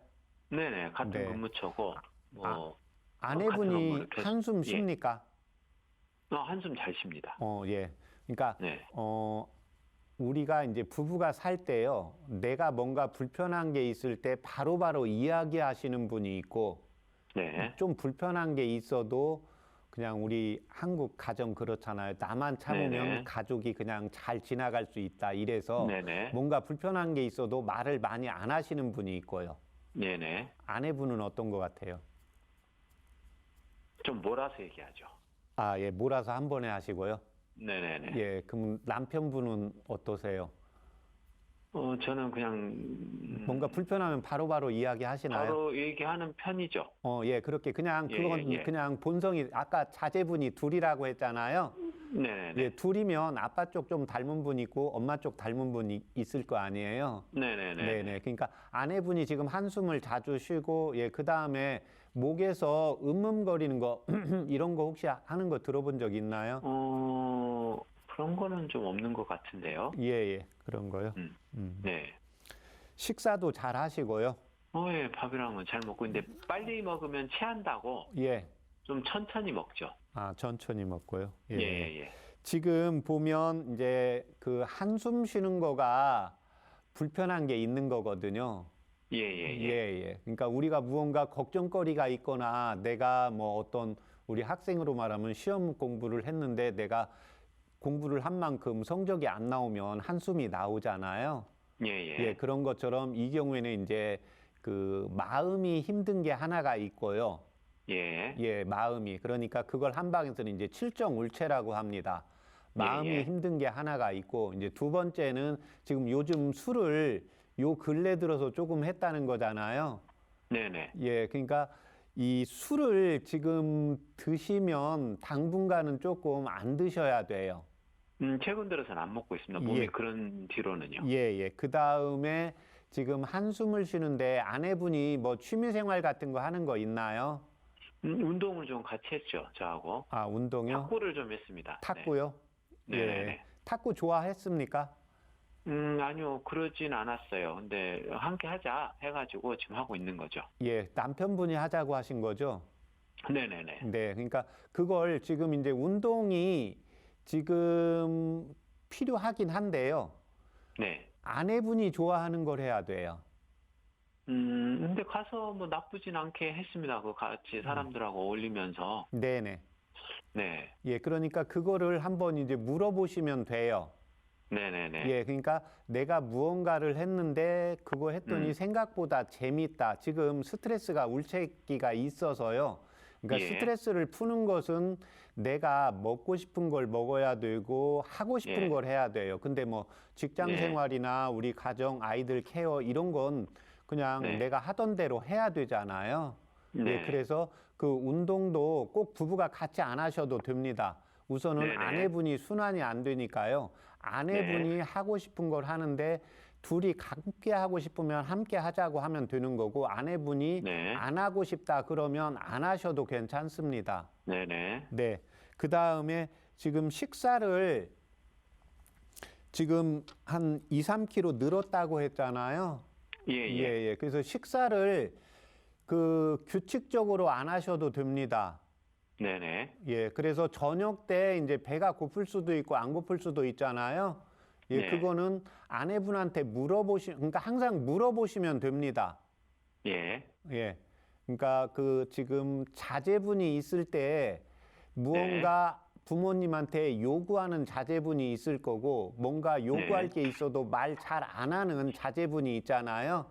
네네, 같은 네. 근무처고 뭐 같은 아내분이 업무를 계속- 한숨 예. 쉽니까? 한숨 잘 쉽니다. 예. 그러니까 네, 우리가 이제 부부가 살 때요, 내가 뭔가 불편한 게 있을 때 바로바로 이야기하시는 분이 있고, 네, 좀 불편한 게 있어도 그냥 우리 한국 가정 그렇잖아요. 나만 참으면 네네. 가족이 그냥 잘 지나갈 수 있다. 이래서 네네, 뭔가 불편한 게 있어도 말을 많이 안 하시는 분이 있고요. 네네. 아내분은 어떤 것 같아요? 좀 몰아서 얘기하죠. 아, 예, 몰아서 한 번에 하시고요. 네네네. 예, 그럼 남편분은 어떠세요? 저는 그냥 뭔가 불편하면 바로바로 이야기하시나요? 바로 얘기하는 편이죠. 예, 그렇게 그냥 예, 그건 예. 그냥 본성이 아까 자제분이 둘이라고 했잖아요. 네네네. 예, 둘이면 아빠 쪽 좀 닮은 분 있고 엄마 쪽 닮은 분이 있을 거 아니에요. 네네네. 네네. 그러니까 아내분이 지금 한숨을 자주 쉬고, 예, 그 다음에 목에서 음음거리는 거, 이런 거 혹시 하는 거 들어본 적 있나요? 그런 거는 좀 없는 것 같은데요. 예, 예. 그런 거요. 네. 식사도 잘 하시고요. 예, 밥이랑은 잘 먹고, 근데 빨리 먹으면 체한다고 예. 좀 천천히 먹죠. 아, 천천히 먹고요. 예, 예. 지금 보면 이제 그 한숨 쉬는 거가 불편한 게 있는 거거든요. 예, 예, 예. 예. 그러니까 우리가 무언가 걱정거리가 있거나 내가 뭐 어떤 우리 학생으로 말하면 시험 공부를 했는데 내가 공부를 한 만큼 성적이 안 나오면 한숨이 나오잖아요. 예, 예. 예, 그런 것처럼 이 경우에는 이제 그 마음이 힘든 게 하나가 있고요. 예. 예, 마음이. 그러니까 그걸 한방에서는 이제 칠정울체라고 합니다. 마음이 예, 예. 힘든 게 하나가 있고, 이제 두 번째는 지금 요즘 술을 요 근래 들어서 조금 했다는 거잖아요. 네네. 예, 그러니까 이 술을 지금 드시면 당분간은 조금 안 드셔야 돼요. 최근 들어서는 안 먹고 있습니다. 몸이 예. 그런 뒤로는요. 예. 그 다음에 지금 한숨을 쉬는데 아내분이 뭐 취미생활 같은 거 하는 거 있나요? 운동을 좀 같이 했죠, 저하고. 아, 운동요? 탁구를 좀 했습니다. 탁구요? 네. 네네네. 탁구 좋아했습니까? 아니요, 그러진 않았어요. 근데 함께 하자 해가지고 지금 하고 있는 거죠. 예, 남편분이 하자고 하신 거죠? 네네네. 네, 그러니까 그걸 지금 이제 운동이 지금 필요하긴 한데요. 네. 아내분이 좋아하는 걸 해야 돼요. 근데 가서 뭐 나쁘진 않게 했습니다. 그 같이 사람들하고 어울리면서. 네네. 네. 예, 그러니까 그거를 한번 이제 물어보시면 돼요. 네네네. 예, 그러니까 내가 무언가를 했는데 그거 했더니 생각보다 재밌다. 지금 스트레스가 울체기가 있어서요. 그러니까 예. 스트레스를 푸는 것은 내가 먹고 싶은 걸 먹어야 되고 하고 싶은 예. 걸 해야 돼요. 근데 뭐 직장 네. 생활이나 우리 가정, 아이들 케어 이런 건 그냥 네. 내가 하던 대로 해야 되잖아요. 네. 예, 그래서 그 운동도 꼭 부부가 같이 안 하셔도 됩니다. 우선은 네네. 아내분이 순환이 안 되니까요. 아내분이 하고 싶은 걸 하는데 둘이 함께 하고 싶으면 함께 하자고 하면 되는 거고 아내분이 네. 안 하고 싶다 그러면 안 하셔도 괜찮습니다. 네네. 네. 그 다음에 지금 식사를 지금 한 2, 3kg 늘었다고 했잖아요. 예. 그래서 식사를 그 규칙적으로 안 하셔도 됩니다. 네네. 예, 그래서 저녁 때 이제 배가 고플 수도 있고 안 고플 수도 있잖아요. 예, 네. 그거는 아내분한테 그러니까 항상 물어보시면 됩니다. 예. 예. 그러니까 그 지금 자제분이 있을 때 무언가 부모님한테 요구하는 자제분이 있을 거고 뭔가 요구할 게 있어도 말 잘 안 하는 자제분이 있잖아요.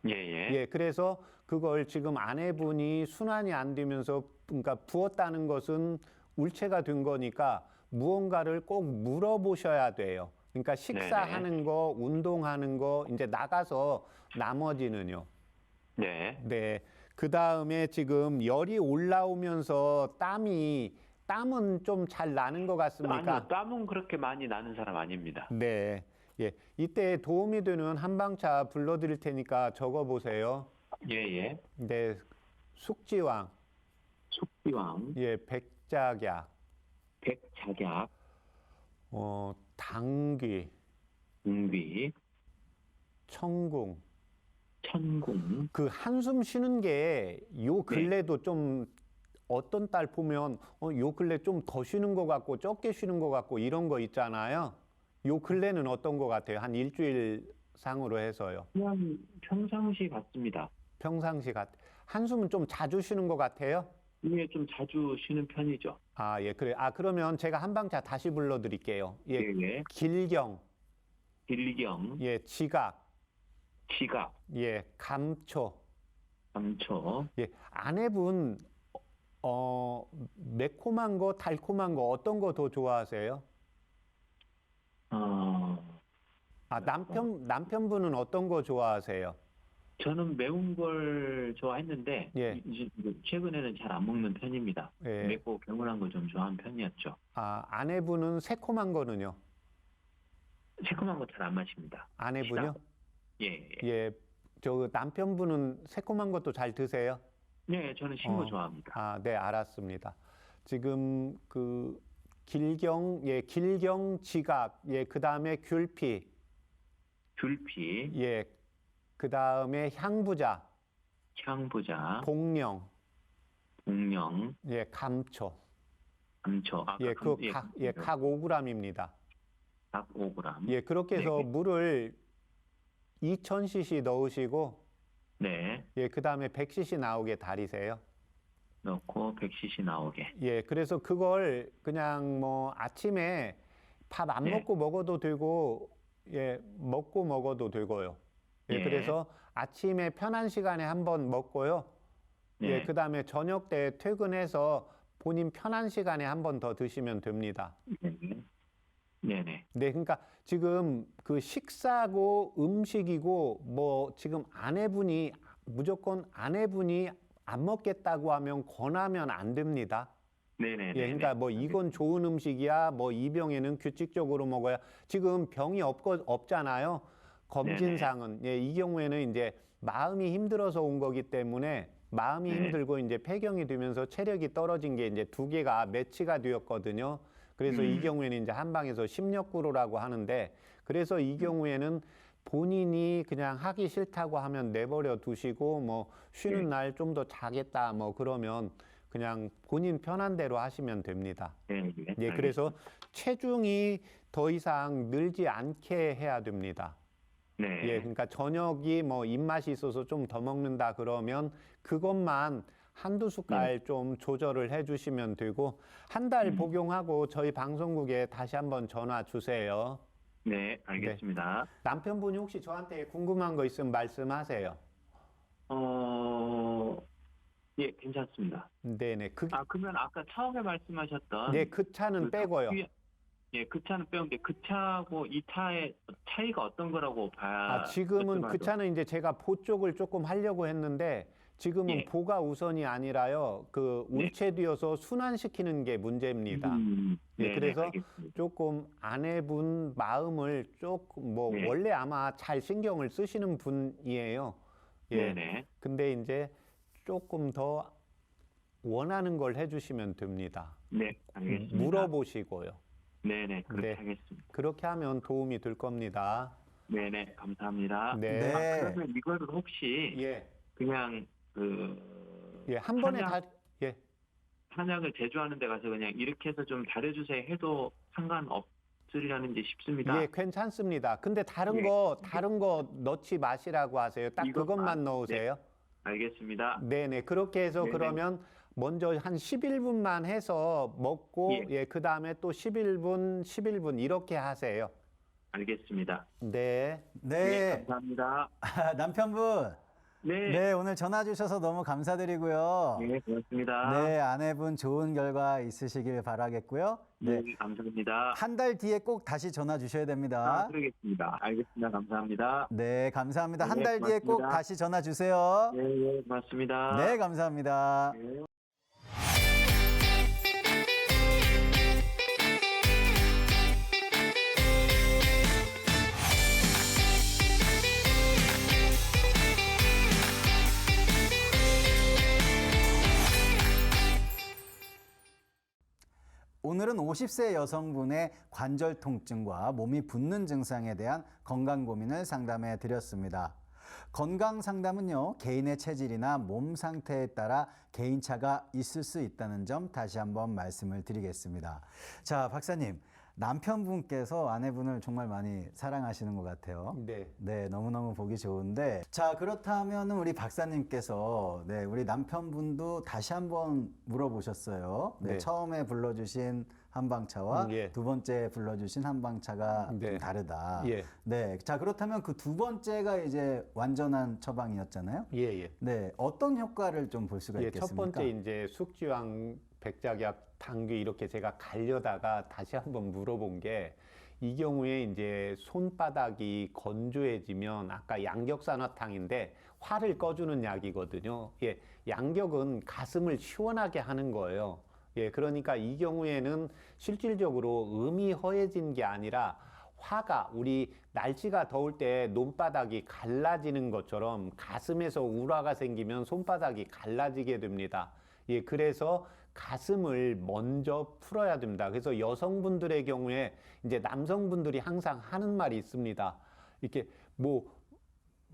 예. 예, 그래서 그걸 지금 아내분이 순환이 안 되면서 그러니까 부었다는 것은 울체가 된 거니까 무언가를 꼭 물어보셔야 돼요. 그러니까 식사하는 거, 운동하는 거, 이제 나가서 나머지는요. 네. 네. 그 다음에 지금 열이 올라오면서 땀은 좀 잘 나는 것 같습니까? 아니요, 땀은 그렇게 많이 나는 사람 아닙니다. 네. 예. 이때 도움이 되는 한방차 불러드릴 테니까 적어보세요. 예. 네. 숙지왕, 숙비왕, 예, 백작약, 백작약, 당귀, 웅귀, 청궁. 천궁. 그 한숨 쉬는 게 요 근래도 좀 어떤 딸 보면 요 근래 좀 더 쉬는 것 같고 적게 쉬는 것 같고 이런 거 있잖아요. 요 근래는 어떤 것 같아요? 한 일주일 상으로 해서요. 그냥 평상시 같습니다. 평상시 한숨은 좀 자주 쉬는 것 같아요? 이게 좀 자주 쉬는 편이죠. 아, 예, 그래. 아, 그러면 제가 한방차 다시 불러드릴게요. 예, 예. 길경, 길경, 예, 지각, 지각, 예, 감초. 감초. 예, 아내분, 매콤한 거, 달콤한 거, 어떤 거 더 좋아하세요? 아, 남편분은 어떤 거 좋아하세요? 저는 매운 걸 좋아했는데 예. 이제 최근에는 잘 안 먹는 편입니다. 예. 맵고 개운한 걸 좀 좋아하는 편이었죠. 아, 아내분은 새콤한 거는요? 새콤한 거 잘 안 마십니다. 아내분요? 예. 예. 저 남편분은 새콤한 것도 잘 드세요? 네, 저는 신 거 어. 좋아합니다. 아, 네, 알았습니다. 지금 그 길경 지각, 예, 그다음에 귤피, 귤피, 예, 그다음에 향부자, 향부자, 복령, 복령, 예, 감초. 감초. 아까 예, 각 5g입니다. 각 5g. 예, 그렇게 해서 네. 물을 2000cc 넣으시고, 네, 예, 그 다음에 100cc 나오게 달이세요. 넣고 100cc 나오게. 예, 그래서 그걸 그냥 뭐 아침에 밥 안 네. 먹고 먹어도 되고, 예, 먹고 먹어도 되고요. 예, 예. 그래서 아침에 편한 시간에 한번 먹고요. 예, 네. 그 다음에 저녁 때 퇴근해서 본인 편한 시간에 한 번 더 드시면 됩니다. 네. 네네. 네, 그러니까 지금 그 식사고 음식이고 뭐 지금 무조건 아내분이 안 먹겠다고 하면 권하면 안 됩니다. 네네. 예, 그러니까 뭐 이건 좋은 음식이야, 뭐 이 병에는 규칙적으로 먹어야. 지금 병이 없잖아요. 검진상은. 예, 이 경우에는 이제 마음이 힘들어서 온 거기 때문에 마음이 네. 힘들고 이제 폐경이 되면서 체력이 떨어진 게 이제 2개가 매치가 되었거든요. 그래서 이 경우에는 이제 한방에서 심력구로라고 하는데, 그래서 이 경우에는 본인이 그냥 하기 싫다고 하면 내버려 두시고 뭐 쉬는 날 좀 더 자겠다 뭐 그러면 그냥 본인 편한 대로 하시면 됩니다. 네. 예, 그래서 체중이 더 이상 늘지 않게 해야 됩니다. 네. 예, 그러니까 저녁이 뭐 입맛이 있어서 좀 더 먹는다 그러면 그것만 한두 숟갈 좀 조절을 해주시면 되고, 한 달 복용하고 저희 방송국에 다시 한번 전화 주세요. 네, 알겠습니다. 남편분이 혹시 저한테 궁금한 거 있으면 말씀하세요. 예, 괜찮습니다. 네네. 그러면 아까 처음에 말씀하셨던 네, 그 차는 빼고요. 예, 그 차는 빼는데 그 차하고 이 차의 차이가 어떤 거라고 봐야 지금은 그 차는 이제 제가 보 쪽을 조금 하려고 했는데 지금은 예. 보가 우선이 아니라요. 그 울체되어서 순환시키는 게 문제입니다. 예, 네네, 그래서 알겠습니다. 조금 아내분 마음을 조금 뭐 네. 원래 아마 잘 신경을 쓰시는 분이에요. 예. 네네. 근데 이제 조금 더 원하는 걸 해주시면 됩니다. 네, 알겠습니다. 물어보시고요. 네네, 그렇게 네. 하겠습니다. 그렇게 하면 도움이 될 겁니다. 네네, 감사합니다. 네. 네. 그러면 이거를 혹시 예. 그냥 예, 한 번에 예. 한약을 제조하는 데 가서 그냥 이렇게 해서 좀 다려주세요 해도 상관없으려는지 싶습니다. 예, 괜찮습니다. 근데 다른 예. 거 넣지 마시라고 하세요. 딱 이것만, 그것만 넣으세요. 알겠습니다. 네네. 그렇게 해서 네네. 그러면 먼저 한 11분만 해서 먹고, 예. 그 다음에 또 11분 이렇게 하세요. 알겠습니다. 네. 네. 감사합니다. 남편분. 네. 네, 오늘 전화 주셔서 너무 감사드리고요. 네, 고맙습니다. 네, 아내분 좋은 결과 있으시길 바라겠고요. 네. 네, 감사합니다. 한 달 뒤에 꼭 다시 전화 주셔야 됩니다. 그러겠습니다. 알겠습니다. 감사합니다. 네, 감사합니다. 한 네, 달 뒤에 꼭 고맙습니다. 다시 전화 주세요. 네, 네, 고맙습니다. 네, 감사합니다. 네. 오늘은 50세 여성분의 관절 통증과 몸이 붓는 증상에 대한 건강 고민을 상담해 드렸습니다. 건강 상담은요, 개인의 체질이나 몸 상태에 따라 개인차가 있을 수 있다는 점 다시 한번 말씀을 드리겠습니다. 자, 박사님, 남편분께서 아내분을 정말 많이 사랑하시는 것 같아요. 네. 네, 너무너무 보기 좋은데. 자, 그렇다면 우리 박사님께서, 네, 우리 남편분도 다시 한번 물어보셨어요. 네, 네. 처음에 불러주신 한방차와 예. 두 번째 불러주신 한방차가 좀 네. 다르다. 예. 네, 자, 그렇다면 그 두 번째가 이제 완전한 처방이었잖아요. 예, 예. 네, 어떤 효과를 좀 볼 수가 예, 있겠습니까? 첫 번째 이제 숙지황, 백작약, 당귀 이렇게 제가 가려다가 다시 한번 물어본 게 이 경우에 이제 손바닥이 건조해지면 아까 양격산화탕인데 화를 꺼주는 약이거든요. 예, 양격은 가슴을 시원하게 하는 거예요. 예, 그러니까 이 경우에는 실질적으로 음이 허해진 게 아니라 화가 우리 날씨가 더울 때 손바닥이 갈라지는 것처럼 가슴에서 우라가 생기면 손바닥이 갈라지게 됩니다. 예, 그래서 가슴을 먼저 풀어야 됩니다. 그래서 여성분들의 경우에 이제 남성분들이 항상 하는 말이 있습니다. 이렇게 뭐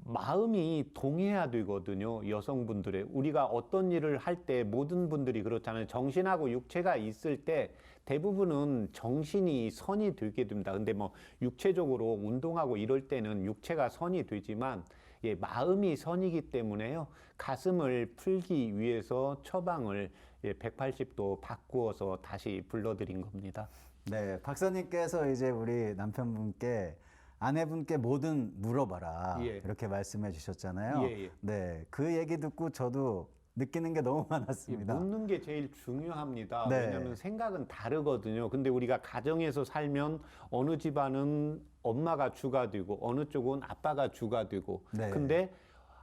마음이 동해야 되거든요. 여성분들의 우리가 어떤 일을 할 때 모든 분들이 그렇잖아요. 정신하고 육체가 있을 때 대부분은 정신이 선이 되게 됩니다. 근데 뭐 육체적으로 운동하고 이럴 때는 육체가 선이 되지만 예, 마음이 선이기 때문에요. 가슴을 풀기 위해서 처방을 180도 바꾸어서 다시 불러드린 겁니다. 네, 박사님께서 이제 우리 남편분께 아내분께 뭐든 물어봐라 예. 이렇게 말씀해 주셨잖아요. 예, 예. 네, 그 얘기 듣고 저도 느끼는 게 너무 예, 많았습니다. 묻는 게 제일 중요합니다. 네. 왜냐하면 생각은 다르거든요. 근데 우리가 가정에서 살면 어느 집안은 엄마가 주가 되고 어느 쪽은 아빠가 주가 되고 네. 근데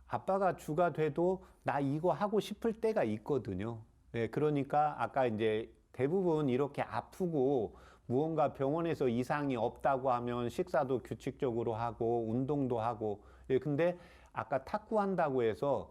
아빠가 주가 돼도 나 이거 하고 싶을 때가 있거든요. 네, 그러니까 아까 이제 대부분 이렇게 아프고 무언가 병원에서 이상이 없다고 하면 식사도 규칙적으로 하고 운동도 하고 예, 근데 아까 탁구한다고 해서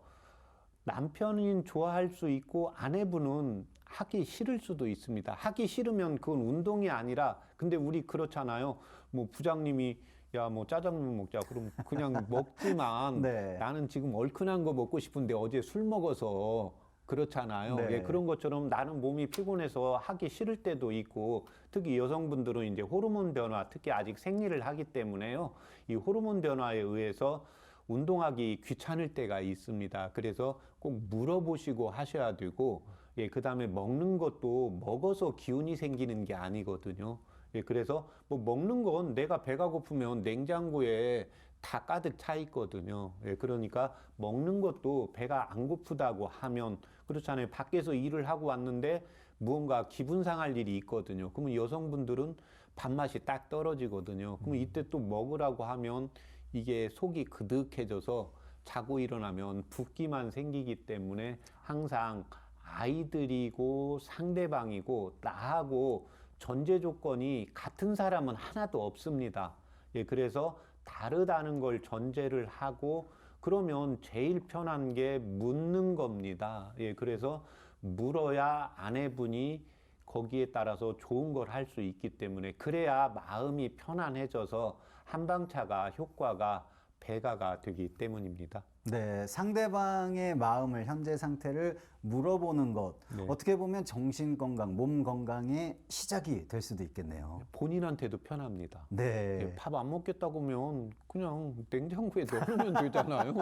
남편은 좋아할 수 있고 아내분은 하기 싫을 수도 있습니다. 하기 싫으면 그건 운동이 아니라 근데 우리 그렇잖아요. 뭐 부장님이 야 뭐 짜장면 먹자 그럼 그냥 먹지만 네. 나는 지금 얼큰한 거 먹고 싶은데 어제 술 먹어서 그렇잖아요. 네. 예, 그런 것처럼 나는 몸이 피곤해서 하기 싫을 때도 있고 특히 여성분들은 이제 호르몬 변화 특히 아직 생리를 하기 때문에요. 이 호르몬 변화에 의해서 운동하기 귀찮을 때가 있습니다. 그래서 꼭 물어보시고 하셔야 되고 예, 그다음에 먹는 것도 먹어서 기운이 생기는 게 아니거든요. 예, 그래서 뭐 먹는 건 내가 배가 고프면 냉장고에 다 가득 차 있거든요. 예, 그러니까 먹는 것도 배가 안 고프다고 하면 그렇잖아요. 밖에서 일을 하고 왔는데 무언가 기분 상할 일이 있거든요. 그러면 여성분들은 밥맛이 딱 떨어지거든요. 그러면 이때 또 먹으라고 하면 이게 속이 그득해져서 자고 일어나면 붓기만 생기기 때문에 항상 아이들이고 상대방이고 나하고 전제 조건이 같은 사람은 하나도 없습니다. 예, 그래서 다르다는 걸 전제를 하고 그러면 제일 편한 게 묻는 겁니다. 예, 그래서 물어야 아내분이 거기에 따라서 좋은 걸 할 수 있기 때문에 그래야 마음이 편안해져서 한방차가 효과가 배가가 되기 때문입니다. 네, 상대방의 마음을 현재 상태를 물어보는 것 네. 어떻게 보면 정신 건강, 몸 건강의 시작이 될 수도 있겠네요. 본인한테도 편합니다. 네, 밥 안 먹겠다고 하면 그냥 냉장고에 넣으면 되잖아요.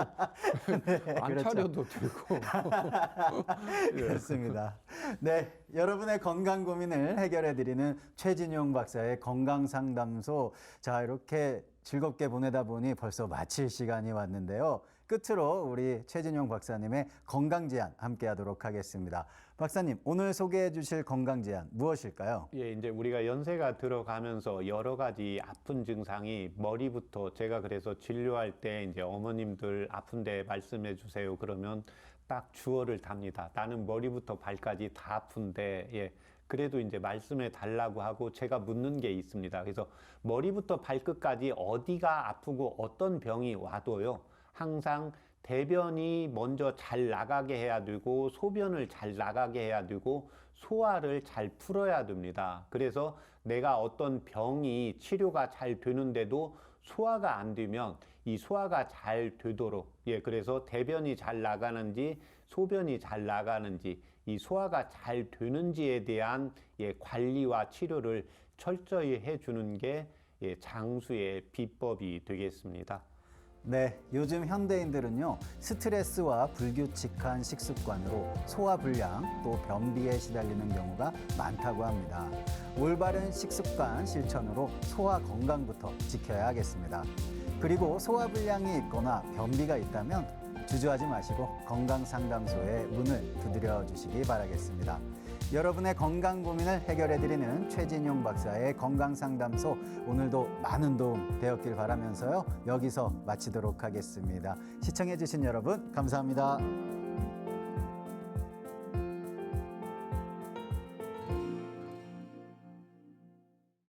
안 그렇죠. 차려도 되고. 그렇습니다. 네, 여러분의 건강 고민을 해결해 드리는 최진용 박사의 건강 상담소. 자, 이렇게 즐겁게 보내다 보니 벌써 마칠 시간이 왔는데요. 끝으로 우리 최진용 박사님의 건강 제안 함께 하도록 하겠습니다. 박사님, 오늘 소개해 주실 건강 제안 무엇일까요? 예, 이제 우리가 연세가 들어가면서 여러 가지 아픈 증상이 머리부터 제가 그래서 진료할 때 이제 어머님들 아픈데 말씀해 주세요. 그러면 딱 주어를 답니다. 나는 머리부터 발까지 다 아픈데, 예. 그래도 이제 말씀해 달라고 하고 제가 묻는 게 있습니다. 그래서 머리부터 발끝까지 어디가 아프고 어떤 병이 와도요. 항상 대변이 먼저 잘 나가게 해야 되고 소변을 잘 나가게 해야 되고 소화를 잘 풀어야 됩니다. 그래서 내가 어떤 병이 치료가 잘 되는데도 소화가 안 되면 이 소화가 잘 되도록 예, 그래서 대변이 잘 나가는지 소변이 잘 나가는지 이 소화가 잘 되는지에 대한 예, 관리와 치료를 철저히 해주는 게 예, 장수의 비법이 되겠습니다. 네, 요즘 현대인들은요, 스트레스와 불규칙한 식습관으로 소화불량 또 변비에 시달리는 경우가 많다고 합니다. 올바른 식습관 실천으로 소화 건강부터 지켜야 하겠습니다. 그리고 소화불량이 있거나 변비가 있다면 주저하지 마시고 건강상담소에 문을 두드려 주시기 바라겠습니다. 여러분의 건강 고민을 해결해드리는 최진용 박사의 건강상담소, 오늘도 많은 도움 되었길 바라면서요. 여기서 마치도록 하겠습니다. 시청해주신 여러분 감사합니다.